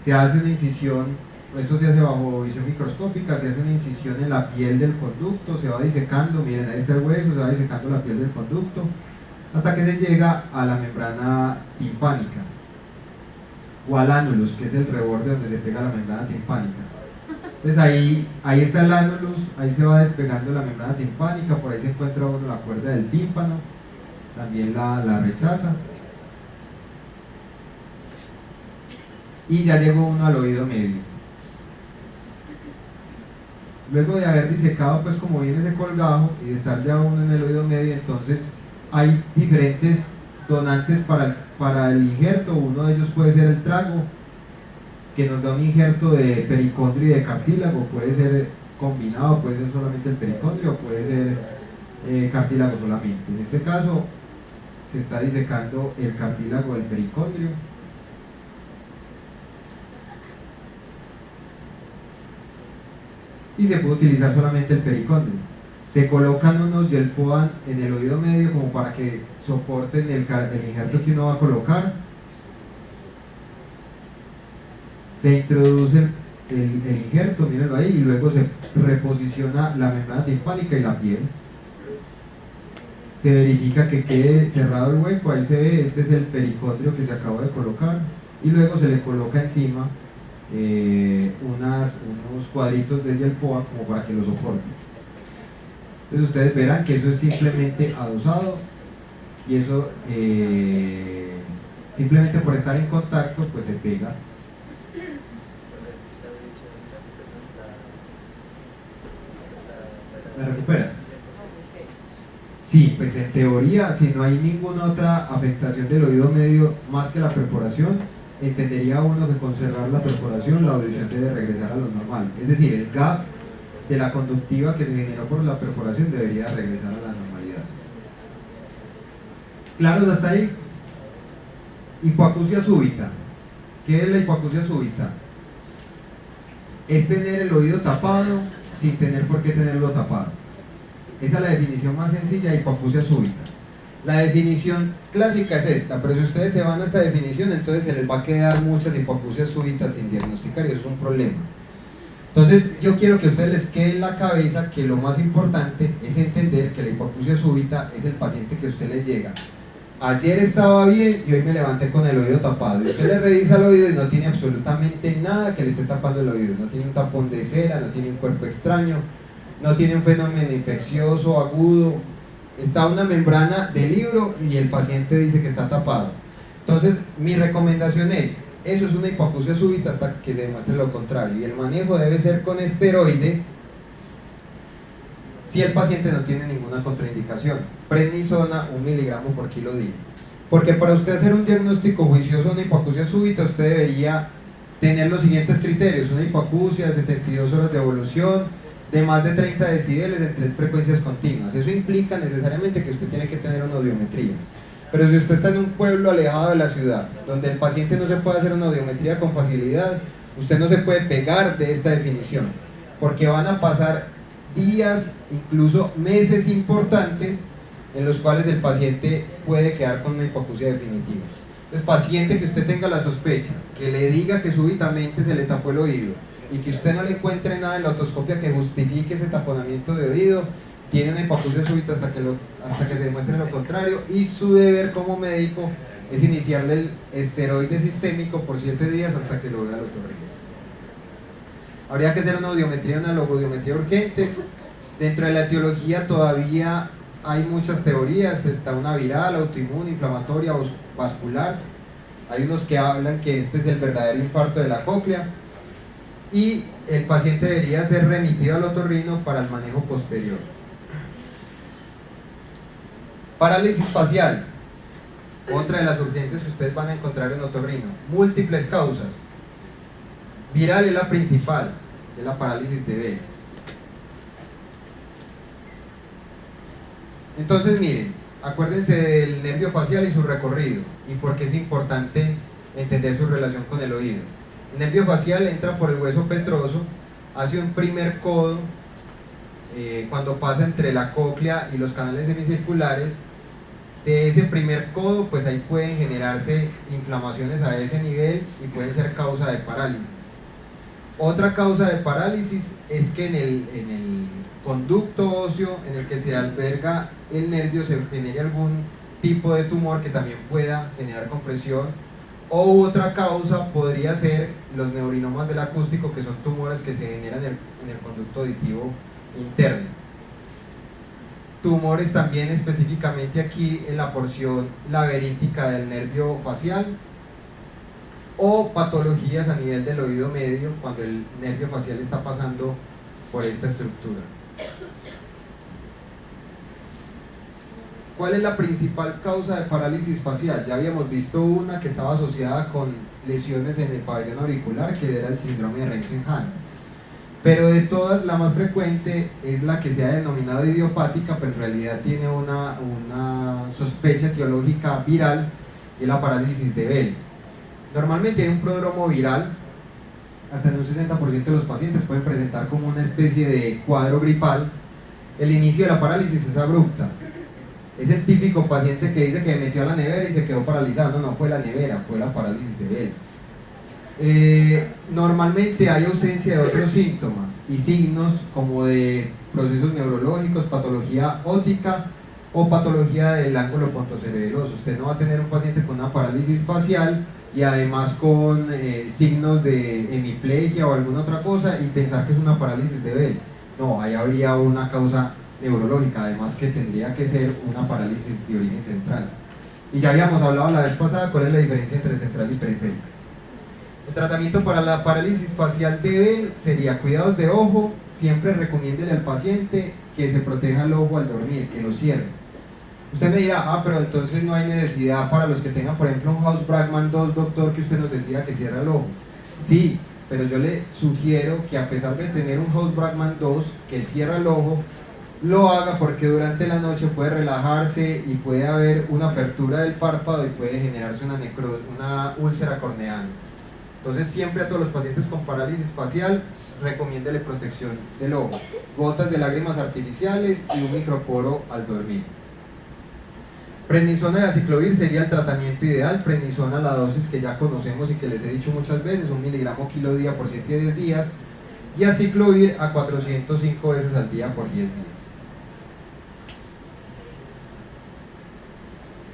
se hace una incisión, esto se hace bajo visión microscópica, se hace una incisión en la piel del conducto, se va disecando, miren ahí está el hueso, se va disecando la piel del conducto, hasta que se llega a la membrana timpánica, o al ánulus, que es el reborde donde se pega la membrana timpánica. Entonces ahí está el ánulus, ahí se va despegando la membrana timpánica, por ahí se encuentra uno la cuerda del tímpano, también la rechaza, y ya llegó uno al oído medio. Luego de haber disecado, pues como viene ese colgajo y de estar ya uno en el oído medio, entonces hay diferentes donantes para el injerto. Uno de ellos puede ser el trago, que nos da un injerto de pericondrio y de cartílago, puede ser combinado, puede ser solamente el pericondrio, puede ser cartílago solamente. En este caso se está disecando el cartílago del pericondrio. Y se puede utilizar solamente el pericondrio. Se colocan unos gelfoam en el oído medio como para que soporten el injerto que uno va a colocar. Se introduce el injerto, mírenlo ahí, y luego se reposiciona la membrana timpánica y la piel. se verifica que quede cerrado el hueco, ahí se ve, este es el pericondrio que se acabó de colocar, y luego se le coloca encima unos cuadritos de Yelpoa como para que lo soporten. Entonces ustedes verán que eso es simplemente adosado, y eso simplemente por estar en contacto pues se pega. ¿Me recupera? Sí, pues en teoría, si no hay ninguna otra afectación del oído medio más que la perforación, entendería uno que con cerrar la perforación la audición debe regresar a lo normal. Es decir, el gap de la conductiva que se generó por la perforación debería regresar a la normalidad. ¿Claros hasta ahí? Hipoacusia súbita. ¿Qué es la hipoacusia súbita? Es tener el oído tapado sin tener por qué tenerlo tapado. Esa es la definición más sencilla de hipoacusia súbita. La definición clásica es esta, pero si ustedes se van a esta definición, entonces se les va a quedar muchas hipoacusias súbitas sin diagnosticar y eso es un problema. Entonces yo quiero que a ustedes les quede en la cabeza que lo más importante es entender que la hipoacusia súbita es el paciente que a usted le llega. Ayer estaba bien y hoy me levanté con el oído tapado. Y usted le revisa el oído y no tiene absolutamente nada que le esté tapando el oído. No tiene un tapón de cera, no tiene un cuerpo extraño, no tiene un fenómeno infeccioso agudo. Está una membrana de libro y el paciente dice que está tapado. Entonces mi recomendación es, eso es una hipoacusia súbita hasta que se demuestre lo contrario. Y el manejo debe ser con esteroide si el paciente no tiene ninguna contraindicación. Prednisona 1 miligramo por kilo día. Porque para usted hacer un diagnóstico juicioso de una hipoacusia súbita, usted debería tener los siguientes criterios: una hipoacusia de 72 horas de evolución, de más de 30 decibeles en 3 frecuencias continuas. Eso implica necesariamente que usted tiene que tener una audiometría. Pero si usted está en un pueblo alejado de la ciudad, donde el paciente no se puede hacer una audiometría con facilidad, usted no se puede pegar de esta definición, porque van a pasar días, incluso meses importantes, en los cuales el paciente puede quedar con una hipoacusia definitiva. Entonces, paciente que usted tenga la sospecha, que le diga que súbitamente se le tapó el oído y que usted no le encuentre nada en la otoscopia que justifique ese taponamiento de oído, tiene una hipoacusia súbita hasta que se demuestre lo contrario, y su deber como médico es iniciarle el esteroide sistémico por 7 días hasta que lo vea el otorrino. Habría que hacer una audiometría, una logoaudiometría urgentes. Dentro de la etiología todavía hay muchas teorías, está una viral, autoinmune, inflamatoria, vascular. Hay unos que hablan que este es el verdadero infarto de la cóclea, y el paciente debería ser remitido al otorrino para el manejo posterior. Parálisis facial, otra de las urgencias que ustedes van a encontrar en otorrino. Múltiples causas. Viral es la principal, es la parálisis de Bell. Entonces miren, acuérdense del nervio facial y su recorrido, y por qué es importante entender su relación con el oído. El nervio facial entra por el hueso petroso, hace un primer codo, cuando pasa entre la cóclea y los canales semicirculares. De ese primer codo, pues ahí pueden generarse inflamaciones a ese nivel y pueden ser causa de parálisis. Otra causa de parálisis es que en el conducto óseo en el que se alberga el nervio se genere algún tipo de tumor que también pueda generar compresión. O otra causa podría ser los neurinomas del acústico, que son tumores que se generan en el conducto auditivo interno. Tumores también específicamente aquí en la porción laberíntica del nervio facial, o patologías a nivel del oído medio cuando el nervio facial está pasando por esta estructura. ¿Cuál es la principal causa de parálisis facial? Ya habíamos visto una que estaba asociada con lesiones en el pabellón auricular, que era el síndrome de Remsen-Hahn. Pero de todas, la más frecuente es la que se ha denominado idiopática, pero en realidad tiene una sospecha etiológica viral, y la parálisis de Bell. Normalmente hay un prodromo viral, hasta en un 60% de los pacientes pueden presentar como una especie de cuadro gripal. El inicio de la parálisis es abrupta. Es el típico paciente que dice que metió a la nevera y se quedó paralizado. No fue la nevera, fue la parálisis de Bell. Normalmente hay ausencia de otros síntomas y signos como de procesos neurológicos, patología óptica o patología del ángulo pontocerebeloso. Usted no va a tener un paciente con una parálisis facial y además con signos de hemiplegia o alguna otra cosa y pensar que es una parálisis de Bell. No, ahí habría una causa neurológica, además que tendría que ser una parálisis de origen central. Y ya habíamos hablado la vez pasada cuál es la diferencia entre central y periférica. El tratamiento para la parálisis facial de Bell sería cuidados de ojo. Siempre recomiéndele al paciente que se proteja el ojo al dormir, que lo cierre. Usted me dirá, pero entonces no hay necesidad para los que tengan, por ejemplo, un House-Bragman 2, doctor, que usted nos decía que cierra el ojo. Sí, pero yo le sugiero que a pesar de tener un House-Bragman 2 que cierra el ojo, lo haga porque durante la noche puede relajarse y puede haber una apertura del párpado y puede generarse una úlcera corneal. Entonces siempre a todos los pacientes con parálisis facial recomiéndele protección del ojo, gotas de lágrimas artificiales y un microporo al dormir. Prednisona y aciclovir sería el tratamiento ideal. Prednisona, la dosis que ya conocemos y que les he dicho muchas veces, 1 miligramo kilo día por 7 a 10 días, y aciclovir a 405 veces al día por 10 días.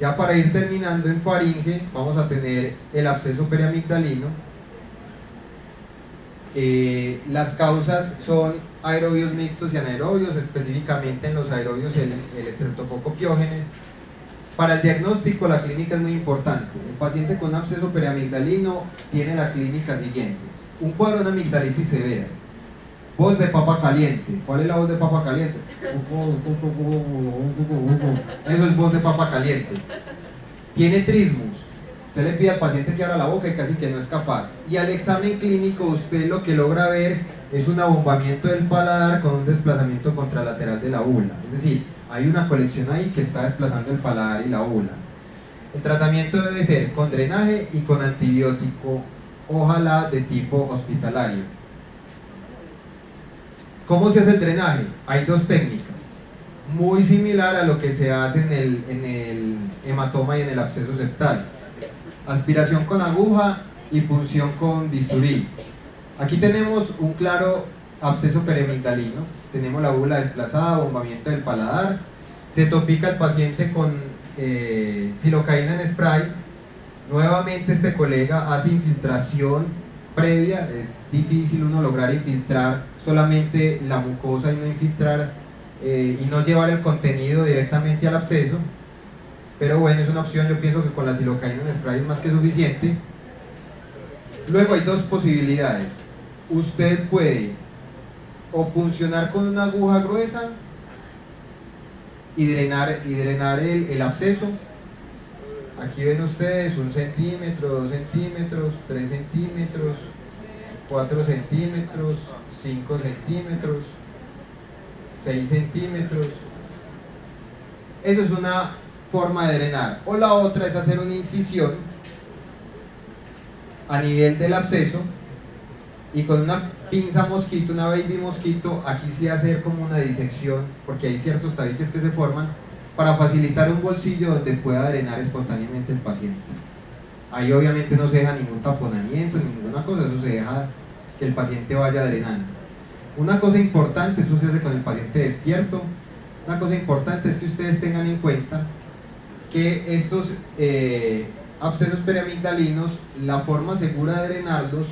Ya para ir terminando, en faringe vamos a tener el absceso periamigdalino. Las causas son aerobios mixtos y anaerobios, específicamente en los aerobios el Streptococcus pyogenes. Para el diagnóstico la clínica es muy importante. El paciente con absceso periamigdalino tiene la clínica siguiente: un cuadro de amigdalitis severa, voz de papa caliente. ¿Cuál es la voz de papa caliente? Eso es voz de papa caliente. Tiene trismus. Usted le pide al paciente que abra la boca y casi que no es capaz. Y al examen clínico usted lo que logra ver es un abombamiento del paladar con un desplazamiento contralateral de la úvula. Es decir, hay una colección ahí que está desplazando el paladar y la úvula. El tratamiento debe ser con drenaje y con antibiótico, ojalá de tipo hospitalario. ¿Cómo se hace el drenaje? Hay dos técnicas, muy similar a lo que se hace en el hematoma y en el absceso septal: aspiración con aguja y punción con bisturí. Aquí tenemos un claro absceso periamigdalino, tenemos la úvula desplazada, abombamiento del paladar, se topica el paciente con silocaína en spray. Nuevamente este colega hace infiltración previa, es difícil uno lograr infiltrar solamente la mucosa y no infiltrar y no llevar el contenido directamente al absceso, pero bueno, es una opción. Yo pienso que con la silocaína en spray es más que suficiente. Luego hay dos posibilidades: usted puede o puncionar con una aguja gruesa y drenar el absceso. Aquí ven ustedes 1 centímetro, 2 centímetros, 3 centímetros, 4 centímetros, 5 centímetros, 6 centímetros. Eso es una forma de drenar. O la otra es hacer una incisión a nivel del absceso y con una pinza mosquito, una baby mosquito, aquí sí hacer como una disección, porque hay ciertos tabiques que se forman, para facilitar un bolsillo donde pueda drenar espontáneamente el paciente. Ahí obviamente no se deja ningún taponamiento, ninguna cosa, eso se deja que el paciente vaya drenando. Una cosa importante, eso se hace con el paciente despierto. Una cosa importante es que ustedes tengan en cuenta que estos abscesos periamigdalinos, la forma segura de drenarlos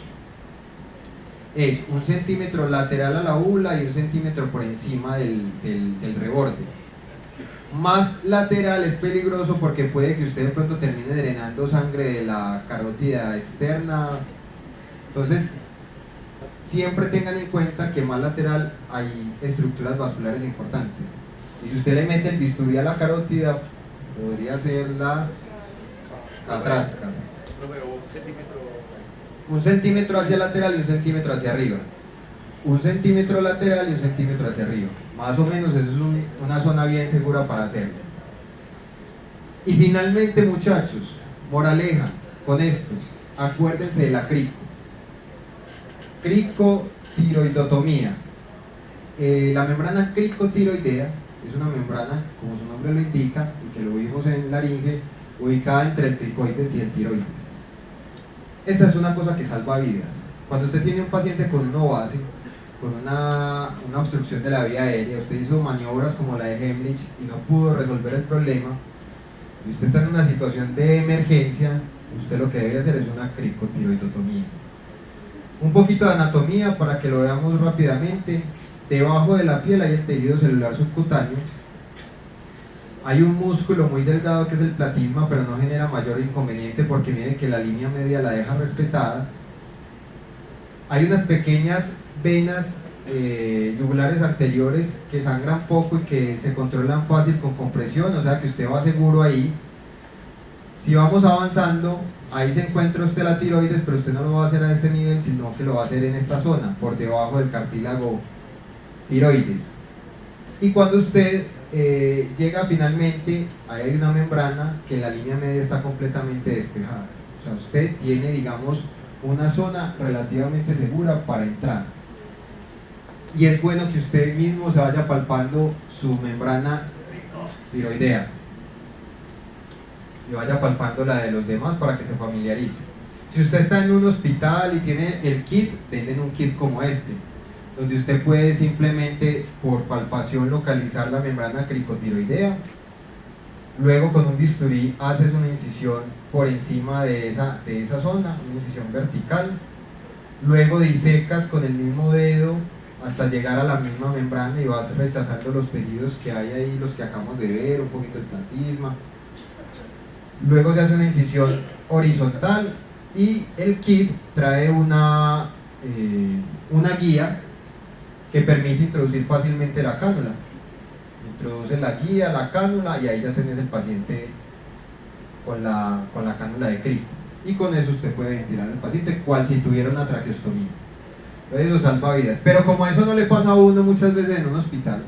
es 1 centímetro lateral a la úvula y 1 centímetro por encima del reborde. Más lateral es peligroso porque puede que usted de pronto termine drenando sangre de la carótida externa. Entonces siempre tengan en cuenta que más lateral hay estructuras vasculares importantes, y si usted le mete el bisturí a la carótida podría ser la catrásica. 1 centímetro hacia lateral y 1 centímetro hacia arriba, 1 centímetro lateral y 1 centímetro hacia arriba, más o menos. Eso es una zona bien segura para hacerlo. Y finalmente, muchachos, moraleja con esto: acuérdense de la cricotiroidotomía. La membrana cricotiroidea es una membrana, como su nombre lo indica y que lo vimos en laringe, ubicada entre el cricoides y el tiroides. Esta es una cosa que salva vidas. Cuando usted tiene un paciente con un ovase, con una obstrucción de la vía aérea, usted hizo maniobras como la de Heimlich y no pudo resolver el problema, y usted está en una situación de emergencia, usted lo que debe hacer es una cricotiroidotomía. Un poquito de anatomía para que lo veamos rápidamente. Debajo de la piel hay el tejido celular subcutáneo. Hay un músculo muy delgado que es el platisma, pero no genera mayor inconveniente porque miren que la línea media la deja respetada. Hay unas pequeñas venas yugulares anteriores que sangran poco y que se controlan fácil con compresión, o sea que usted va seguro ahí. Si vamos avanzando, ahí se encuentra usted la tiroides, pero usted no lo va a hacer a este nivel, sino que lo va a hacer en esta zona, por debajo del cartílago tiroides. Y cuando usted llega finalmente, ahí hay una membrana que en la línea media está completamente despejada. O sea, usted tiene, digamos, una zona relativamente segura para entrar. Y es bueno que usted mismo se vaya palpando su membrana tiroidea y vaya palpando la de los demás para que se familiarice. Si usted está en un hospital y tiene el kit, venden un kit como este, donde usted puede simplemente por palpación localizar la membrana cricotiroidea. Luego con un bisturí haces una incisión por encima de esa zona, una incisión vertical. Luego disecas con el mismo dedo hasta llegar a la misma membrana y vas rechazando los tejidos que hay ahí, los que acabamos de ver, un poquito el platisma. Luego se hace una incisión horizontal y el kit trae una guía que permite introducir fácilmente la cánula. Introduce la guía, la cánula y ahí ya tenés el paciente con la cánula de crico. Y con eso usted puede ventilar al paciente cual si tuviera una traqueostomía. Entonces eso salva vidas. Pero como eso no le pasa a uno muchas veces en un hospital,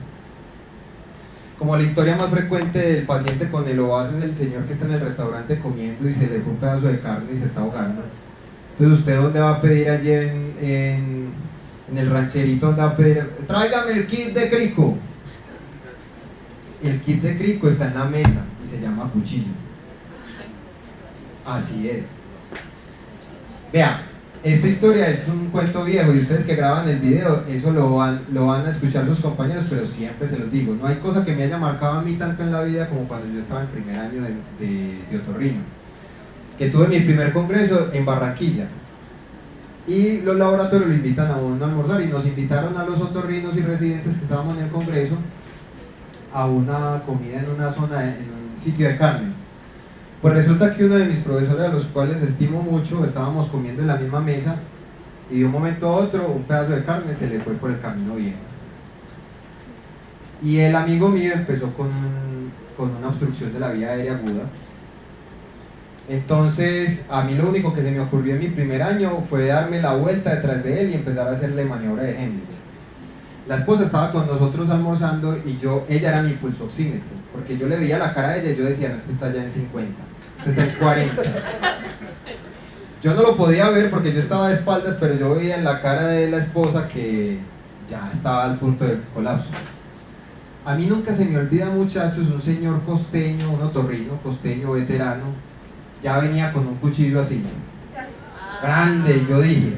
como la historia más frecuente del paciente con el OAS es el señor que está en el restaurante comiendo y se le fue un pedazo de carne y se está ahogando. Entonces usted ¿dónde va a pedir allí en el rancherito? ¿Dónde va a pedir? Tráigame el kit de crico. El kit de crico está en la mesa y se llama cuchillo. Así es. Vea, esta historia es un cuento viejo y ustedes que graban el video, eso lo van a escuchar sus compañeros, pero siempre se los digo, no hay cosa que me haya marcado a mí tanto en la vida como cuando yo estaba en primer año de otorrino, que tuve mi primer congreso en Barranquilla y los laboratorios lo invitan a uno a almorzar y nos invitaron a los otorrinos y residentes que estábamos en el congreso a una comida en una zona, en un sitio de carnes. Pues resulta que uno de mis profesores, a los cuales estimo mucho, estábamos comiendo en la misma mesa y de un momento a otro un pedazo de carne se le fue por el camino viejo. Y el amigo mío empezó con una obstrucción de la vía aérea aguda. Entonces a mí lo único que se me ocurrió en mi primer año fue darme la vuelta detrás de él y empezar a hacerle maniobra de Heimlich. La esposa estaba con nosotros almorzando y ella era mi pulsoxímetro, porque yo le veía la cara a ella y yo decía, no, este está ya en 50, este está en 40. Yo no lo podía ver porque yo estaba de espaldas, pero yo veía en la cara de la esposa que ya estaba al punto de colapso. A mí nunca se me olvida, muchachos, un señor costeño, un otorrino costeño veterano, ya venía con un cuchillo así, grande, y yo dije,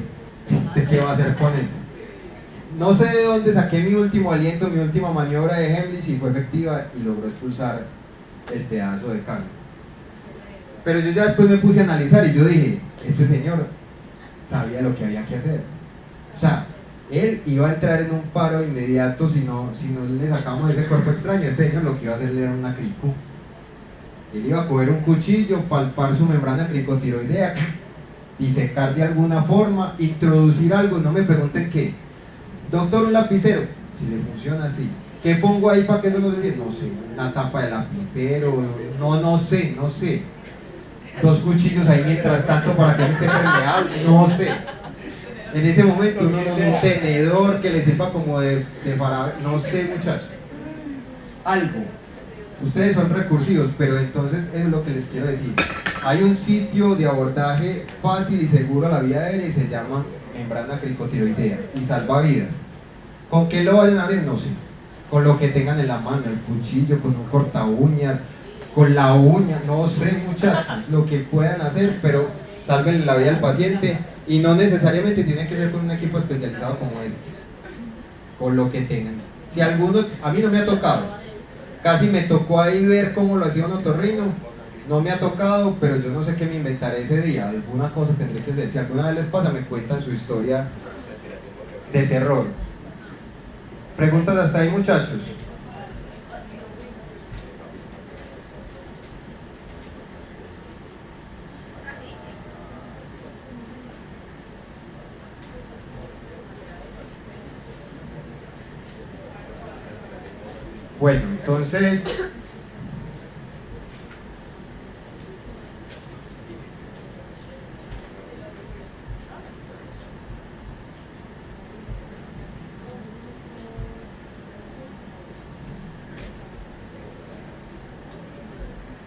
¿qué va a hacer con eso? No sé de dónde saqué mi último aliento, mi última maniobra de Heimlich y fue efectiva y logró expulsar el pedazo de carne. Pero yo ya después me puse a analizar y yo dije, este señor sabía lo que había que hacer. O sea, él iba a entrar en un paro inmediato si no le sacamos ese cuerpo extraño. Este señor lo que iba a hacer era una crico. Él iba a coger un cuchillo, palpar su membrana cricotiroidea, disecar de alguna forma, introducir algo, no me pregunten qué. Doctor, un lapicero, si le funciona así. ¿Qué pongo ahí para que eso no se sienta? No sé, una tapa de lapicero, no sé. Dos cuchillos ahí mientras tanto para que no esté permeable, no sé. En ese momento uno no es un tenedor que le sirva como de para, no sé, muchachos. Algo. Ustedes son recursivos, pero entonces es lo que les quiero decir. Hay un sitio de abordaje fácil y seguro a la vía aérea y se llama membrana cricotiroidea y salva vidas. ¿Con qué lo vayan a abrir? No sé. Con lo que tengan en la mano, el cuchillo, con un corta uñas, con la uña, no sé, muchachos, lo que puedan hacer, pero salven la vida al paciente y no necesariamente tiene que ser con un equipo especializado como este. con lo que tengan. Si alguno, a mí no me ha tocado, casi me tocó ahí ver cómo lo hacía un otorrino, no me ha tocado, pero yo no sé qué me inventaré ese día, alguna cosa tendré que hacer. Si alguna vez les pasa, me cuentan su historia de terror. ¿Preguntas hasta ahí, muchachos? Bueno, entonces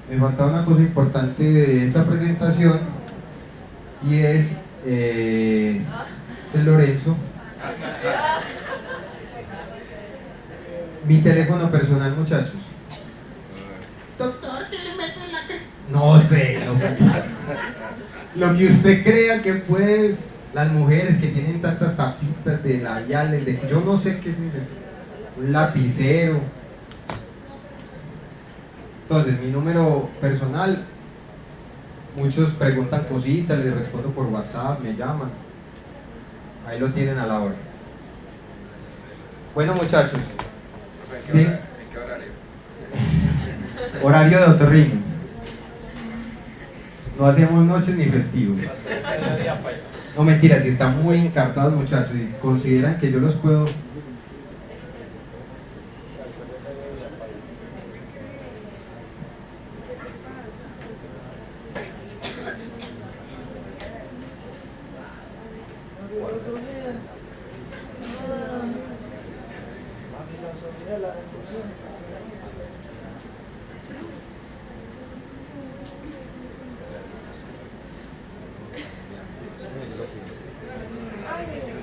me falta una cosa importante de esta presentación y es el Lorenzo. Mi teléfono personal, muchachos. Doctor, ¿qué le meto en la cara? No sé, lo que usted crea que puede, las mujeres que tienen tantas tapitas de labiales, yo no sé qué es un lapicero. Entonces, mi número personal, muchos preguntan cositas, les respondo por WhatsApp, me llaman. Ahí lo tienen a la hora. Bueno, muchachos. ¿En qué horario? Horario de otorrino. No hacemos noches ni festivos. No, mentira, si están muy encartados, muchachos, y consideran que yo los puedo...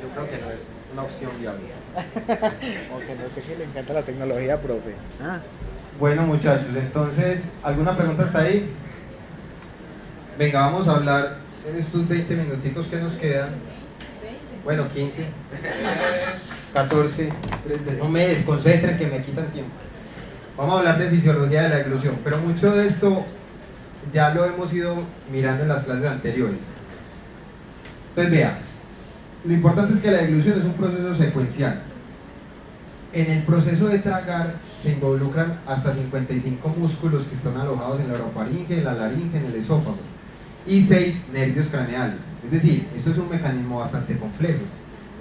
Yo creo que no es una opción viable. Aunque no sé que le encanta la tecnología, profe. Bueno, muchachos, entonces, ¿alguna pregunta hasta ahí? Venga, vamos a hablar en estos 20 minuticos que nos quedan. Bueno, 15, 14, no me desconcentren que me quitan tiempo. Vamos a hablar de fisiología de la eglución, pero mucho de esto ya lo hemos ido mirando en las clases anteriores. Entonces, vea, lo importante es que la eglución es un proceso secuencial. En el proceso de tragar se involucran hasta 55 músculos que están alojados en la orofaringe, en la laringe, en el esófago y 6 nervios craneales. Es decir, esto es un mecanismo bastante complejo.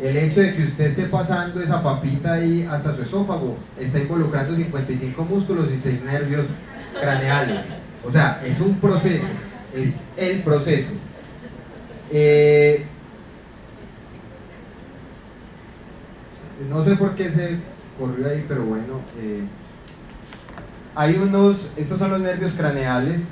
El hecho de que usted esté pasando esa papita ahí hasta su esófago está involucrando 55 músculos y 6 nervios craneales. O sea, es un proceso, es el proceso. No sé por qué se corrió ahí, pero bueno, hay unos, estos son los nervios craneales.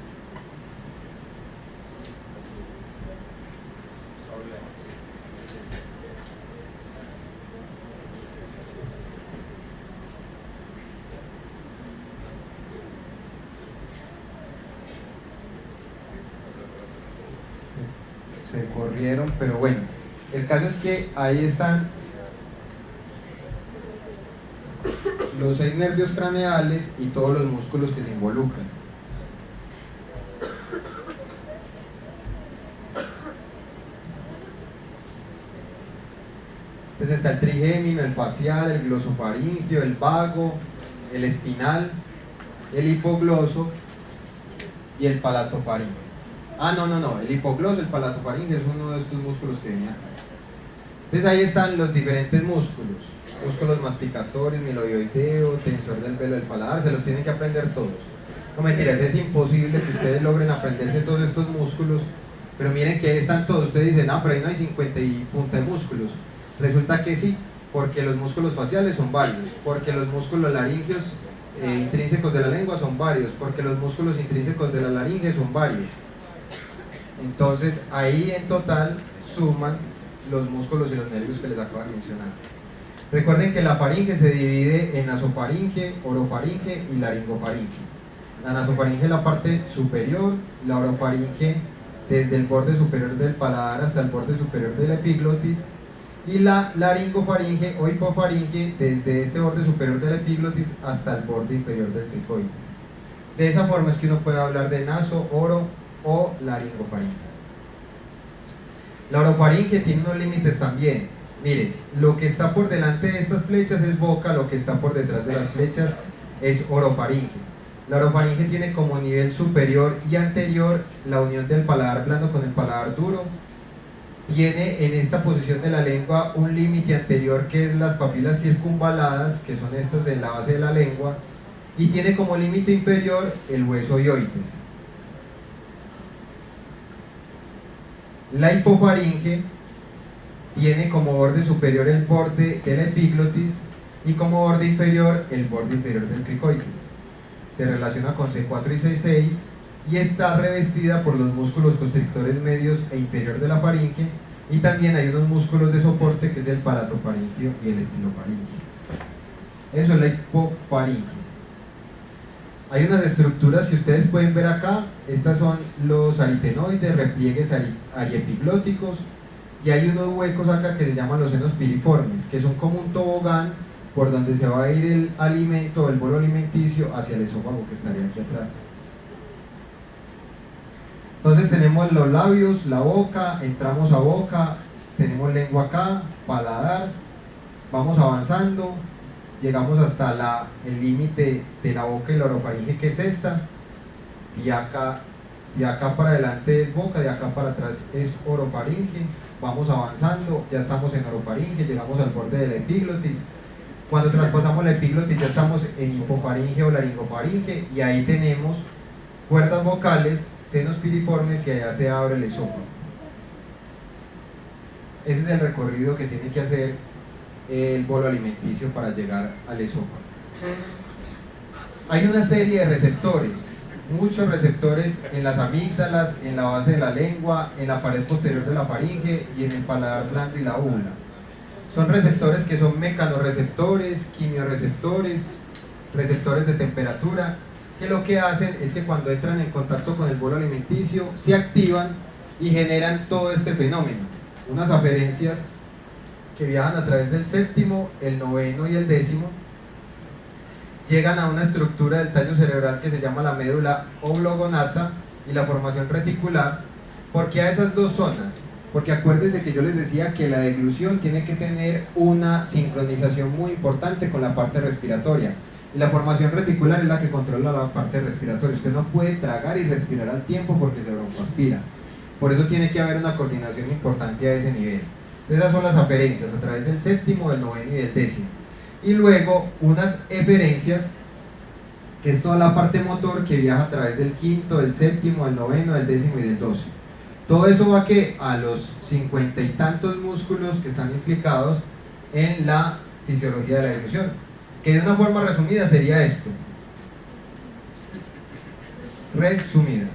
Se corrieron, pero bueno, el caso es que ahí están los 6 nervios craneales y todos los músculos que se involucran. Entonces está el trigémino, el facial, el glosofaringio, el vago, el espinal, el hipogloso y el palatofaringio. No, el hipogloso, el palatofaringio es uno de estos músculos que venía acá. Entonces ahí están los diferentes músculos. Músculos masticatorios, miloioideo, tensor del velo del paladar, se los tienen que aprender todos. No mentiras, es imposible que ustedes logren aprenderse todos estos músculos, pero miren que ahí están todos. Ustedes dicen, pero ahí no hay 50 y punta de músculos. Resulta que sí, porque los músculos faciales son varios, porque los músculos laringeos intrínsecos de la lengua son varios, porque los músculos intrínsecos de la laringe son varios. Entonces ahí en total suman los músculos y los nervios que les acabo de mencionar. Recuerden que la faringe se divide en nasofaringe, orofaringe y laringofaringe. La nasofaringe es la parte superior, la orofaringe desde el borde superior del paladar hasta el borde superior de la epiglotis, y la laringofaringe o hipofaringe desde este borde superior de la epiglotis hasta el borde inferior del cricoides. De esa forma es que uno puede hablar de naso, oro o laringofaringe. La orofaringe tiene unos límites también. Mire, lo que está por delante de estas flechas es boca, lo que está por detrás de las flechas es orofaringe. La orofaringe tiene como nivel superior y anterior la unión del paladar blando con el paladar duro. Tiene en esta posición de la lengua un límite anterior que es las papilas circunvaladas, que son estas de la base de la lengua, y tiene como límite inferior el hueso hyoides. La hipofaringe tiene como borde superior el borde de la epiglotis y como borde inferior el borde inferior del cricoides. Se relaciona con C4 y C6 y está revestida por los músculos constrictores medios e inferior de la faringe, y también hay unos músculos de soporte que es el palatofaringio y el estilofaringio. Eso es la hipofaringe. Hay unas estructuras que ustedes pueden ver acá. Estas son los aritenoides, repliegues ariepiglóticos, y hay unos huecos acá que se llaman los senos piriformes, que son como un tobogán por donde se va a ir el alimento, el bolo alimenticio, hacia el esófago, que estaría aquí atrás. Entonces tenemos los labios, la boca, entramos a boca, tenemos lengua acá, paladar, vamos avanzando, llegamos hasta el límite de la boca y la orofaringe, que es esta, y acá para adelante es boca, de acá para atrás es orofaringe. Vamos avanzando, ya estamos en orofaringe, llegamos al borde de la epiglotis. Cuando traspasamos la epiglotis ya estamos en hipofaringe o laringofaringe, y ahí tenemos cuerdas vocales, senos piriformes, y allá se abre el esófago. Ese es el recorrido que tiene que hacer el bolo alimenticio para llegar al esófago. Hay una serie de receptores, muchos receptores en las amígdalas, en la base de la lengua, en la pared posterior de la faringe y en el paladar blando y la úvula. Son receptores que son mecanorreceptores, quimioreceptores, receptores de temperatura, que lo que hacen es que cuando entran en contacto con el bolo alimenticio se activan y generan todo este fenómeno, unas aferencias que viajan a través del séptimo, el noveno y el décimo, llegan a una estructura del tallo cerebral que se llama la médula oblongonata y la formación reticular. ¿Por qué a esas dos zonas? Porque acuérdense que yo les decía que la deglución tiene que tener una sincronización muy importante con la parte respiratoria, y la formación reticular es la que controla la parte respiratoria. Usted no puede tragar y respirar al tiempo porque se broncoaspira, por eso tiene que haber una coordinación importante a ese nivel. Esas son las aferencias a través del séptimo, del noveno y del décimo. Y luego unas eferencias, que es toda la parte motor que viaja a través del quinto, del séptimo, del noveno, del décimo y del 12. Todo eso va a los 50 y tantos músculos que están implicados en la fisiología de la deglución, que de una forma resumida sería esto. Resumida.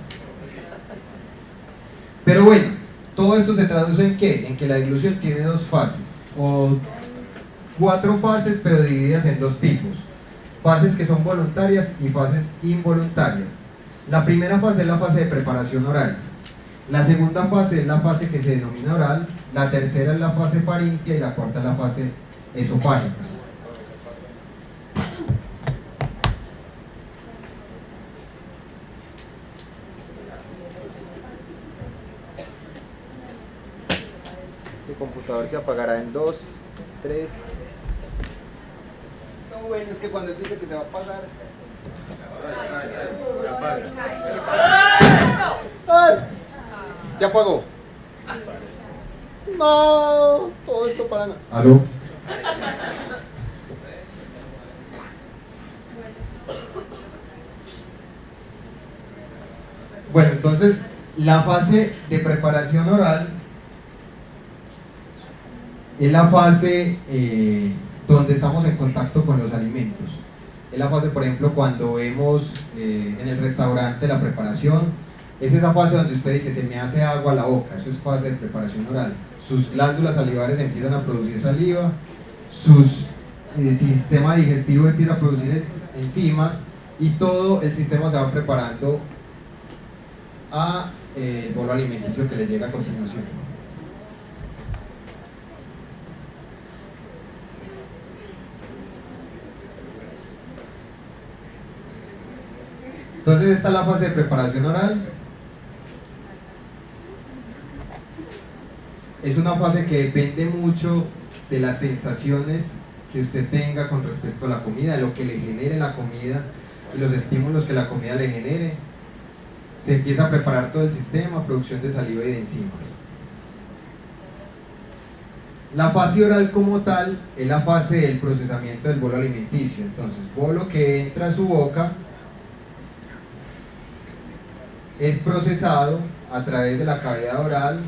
Pero bueno, todo esto se traduce en ¿qué? En que la deglución tiene dos fases, o 4 fases, pero divididas en dos tipos: fases que son voluntarias y fases involuntarias. La primera fase es la fase de preparación oral, la segunda fase es la fase que se denomina oral, la tercera es la fase faríngea y la cuarta es la fase esofágica. Este computador se apagará en 2, 3. Lo bueno es que cuando él dice que se va a apagar, ¡ay! Se apagó. No, todo esto para nada. ¿Aló? Bueno, entonces la fase de preparación oral es la fase donde estamos en contacto con los alimentos. Es la fase, por ejemplo, cuando vemos en el restaurante la preparación. Es esa fase donde usted dice, se me hace agua a la boca. Eso es fase de preparación oral. Sus glándulas salivares empiezan a producir saliva, su sistema digestivo empieza a producir enzimas, y todo el sistema se va preparando a el bolo alimenticio que le llega a continuación. Entonces esta es la fase de preparación oral. Es una fase que depende mucho de las sensaciones que usted tenga con respecto a la comida, de lo que le genere la comida y los estímulos que la comida le genere. Se empieza a preparar todo el sistema, producción de saliva y de enzimas. La fase oral como tal es la fase del procesamiento del bolo alimenticio. Entonces, bolo que entra a su boca es procesado a través de la cavidad oral.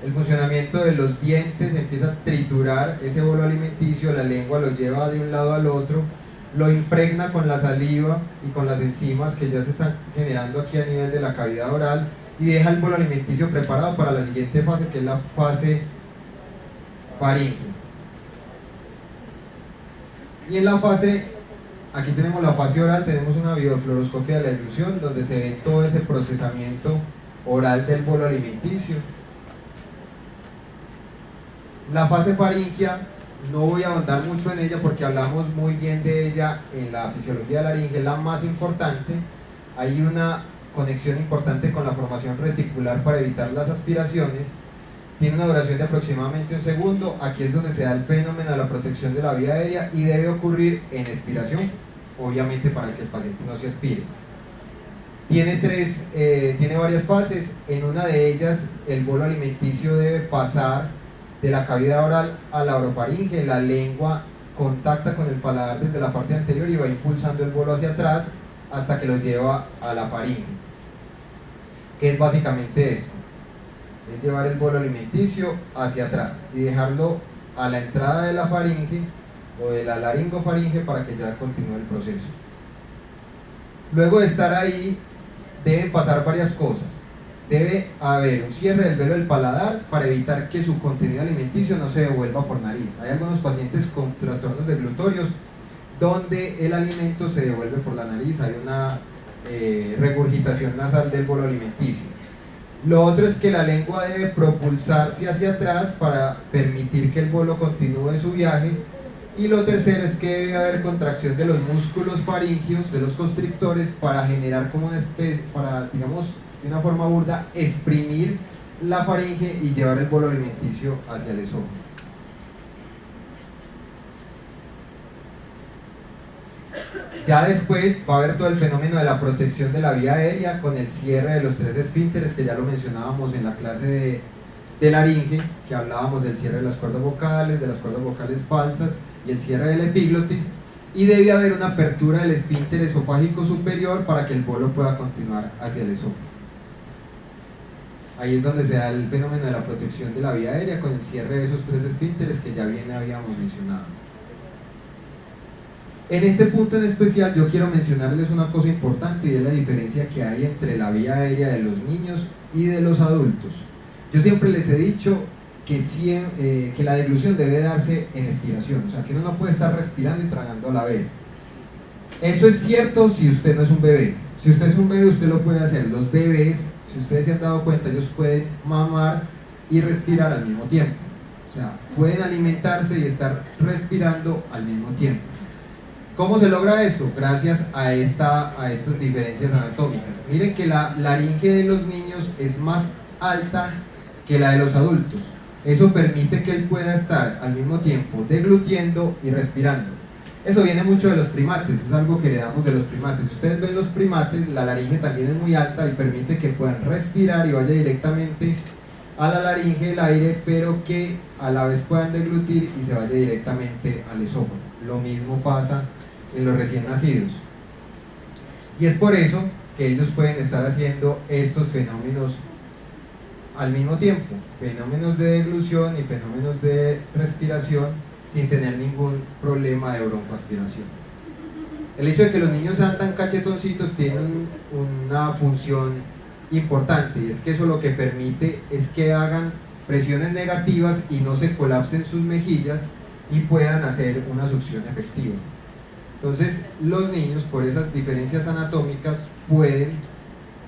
El funcionamiento de los dientes empieza a triturar ese bolo alimenticio, la lengua lo lleva de un lado al otro, lo impregna con la saliva y con las enzimas que ya se están generando aquí a nivel de la cavidad oral y deja el bolo alimenticio preparado para la siguiente fase, que es la fase faríngea. Y en la fase, aquí tenemos la fase oral, tenemos una biofluoroscopia de la deglución donde se ve todo ese procesamiento oral del bolo alimenticio. La fase faríngea, no voy a ahondar mucho en ella porque hablamos muy bien de ella en la fisiología de la laringe, es la más importante. Hay una conexión importante con la formación reticular para evitar las aspiraciones. Tiene una duración de aproximadamente 1 segundo. Aquí es donde se da el fenómeno de la protección de la vía aérea y debe ocurrir en expiración, obviamente para que el paciente no se aspire. Tiene varias fases. En una de ellas el bolo alimenticio debe pasar de la cavidad oral a la orofaringe. La lengua contacta con el paladar desde la parte anterior y va impulsando el bolo hacia atrás hasta que lo lleva a la faringe, que es básicamente esto, es llevar el bolo alimenticio hacia atrás y dejarlo a la entrada de la faringe o de la laringofaringe para que ya continúe el proceso. Luego de estar ahí deben pasar varias cosas. Debe haber un cierre del velo del paladar para evitar que su contenido alimenticio no se devuelva por nariz. Hay algunos pacientes con trastornos deglutorios donde el alimento se devuelve por la nariz, hay una regurgitación nasal del bolo alimenticio. Lo otro es que la lengua debe propulsarse hacia atrás para permitir que el bolo continúe su viaje. Y lo tercero es que debe haber contracción de los músculos faringios, de los constrictores, para generar como una especie, para, digamos, de una forma burda, exprimir la faringe y llevar el bolo alimenticio hacia el esófago. Ya después va a haber todo el fenómeno de la protección de la vía aérea con el cierre de los 3 esfínteres, que ya lo mencionábamos en la clase de laringe, que hablábamos del cierre de las cuerdas vocales falsas y el cierre del epiglotis, y debe haber una apertura del esfínter esofágico superior para que el bolo pueda continuar hacia el esófago. Ahí es donde se da el fenómeno de la protección de la vía aérea con el cierre de esos 3 esfínteres que ya bien habíamos mencionado. En este punto en especial yo quiero mencionarles una cosa importante, y es la diferencia que hay entre la vía aérea de los niños y de los adultos. Yo siempre les he dicho que la deglución debe darse en expiración, o sea que uno no puede estar respirando y tragando a la vez. Eso es cierto si usted no es un bebé. Si usted es un bebé, usted lo puede hacer. Los bebés, si ustedes se han dado cuenta, ellos pueden mamar y respirar al mismo tiempo. O sea, pueden alimentarse y estar respirando al mismo tiempo. ¿Cómo se logra esto? Gracias a estas diferencias anatómicas. Miren que la laringe de los niños es más alta que la de los adultos. Eso permite que él pueda estar al mismo tiempo deglutiendo y respirando. Eso viene mucho de los primates, es algo que heredamos de los primates. Si ustedes ven los primates, la laringe también es muy alta y permite que puedan respirar y vaya directamente a la laringe el aire, pero que a la vez puedan deglutir y se vaya directamente al esófago. Lo mismo pasa en los recién nacidos. Y es por eso que ellos pueden estar haciendo estos fenómenos al mismo tiempo, fenómenos de deglución y fenómenos de respiración, sin tener ningún problema de broncoaspiración. El hecho de que los niños sean tan cachetoncitos tiene una función importante, y es que eso lo que permite es que hagan presiones negativas y no se colapsen sus mejillas y puedan hacer una succión efectiva. Entonces los niños, por esas diferencias anatómicas, pueden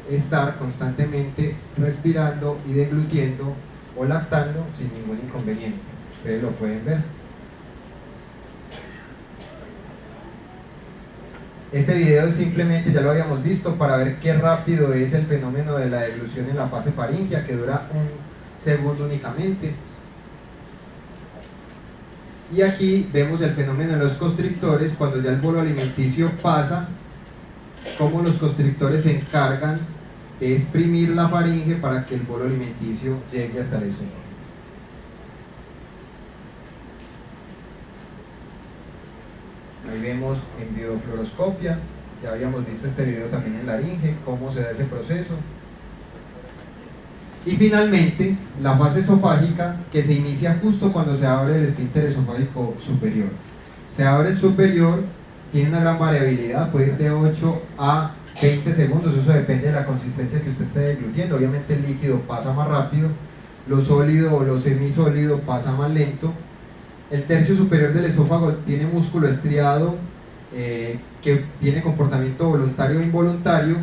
estar constantemente respirando y deglutiendo o lactando sin ningún inconveniente. Ustedes lo pueden ver. Este video es simplemente, ya lo habíamos visto, para ver qué rápido es el fenómeno de la deglución en la fase faríngea, que dura un segundo únicamente. Y aquí vemos el fenómeno de los constrictores, cuando ya el bolo alimenticio pasa, cómo los constrictores se encargan de exprimir la faringe para que el bolo alimenticio llegue hasta el esófago. Ahí vemos en biofluoroscopia, ya habíamos visto este video también en laringe, cómo se da ese proceso. Y finalmente, la fase esofágica, que se inicia justo cuando se abre el esfínter esofágico superior. Se abre el superior, tiene una gran variabilidad, puede ir de 8 a 20 segundos, eso depende de la consistencia que usted esté deglutiendo. Obviamente el líquido pasa más rápido, lo sólido o lo semisólido pasa más lento. El tercio superior del esófago tiene músculo estriado que tiene comportamiento voluntario e involuntario.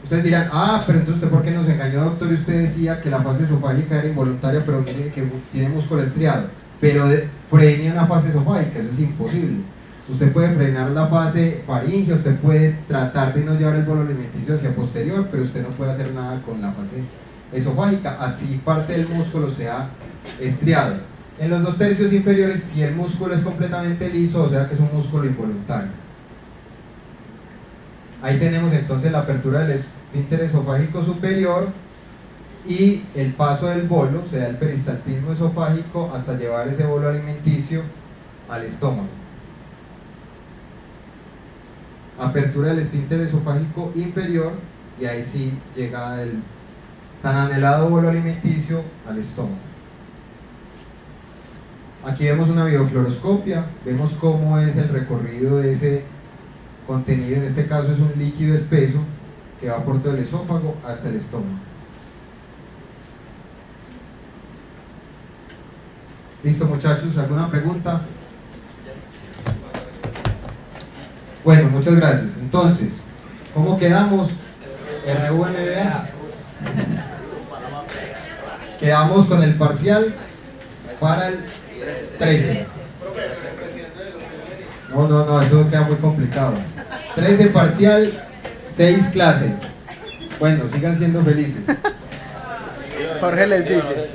Ustedes dirán, pero entonces ¿usted por qué nos engañó, doctor? Y usted decía que la fase esofágica era involuntaria, pero miren que tiene músculo estriado. Pero frene una fase esofágica, eso es imposible. Usted puede frenar la fase faríngea, usted puede tratar de no llevar el bolo alimenticio hacia posterior, pero usted no puede hacer nada con la fase esofágica, así parte del músculo sea estriado. En los 2 tercios inferiores, si el músculo es completamente liso, o sea que es un músculo involuntario. Ahí tenemos entonces la apertura del esfínter esofágico superior y el paso del bolo, se da el peristaltismo esofágico hasta llevar ese bolo alimenticio al estómago. Apertura del esfínter esofágico inferior y ahí sí llega el tan anhelado bolo alimenticio al estómago. Aquí vemos una biofluoroscopia, vemos cómo es el recorrido de ese contenido, en este caso es un líquido espeso que va por todo el esófago hasta el estómago. ¿Listo, muchachos? ¿Alguna pregunta? Bueno, muchas gracias. Entonces, ¿cómo quedamos? RUMBA. Quedamos con el parcial para el 13. No, eso queda muy complicado. 13 parcial, 6 clases. Bueno, sigan siendo felices. Jorge les dice.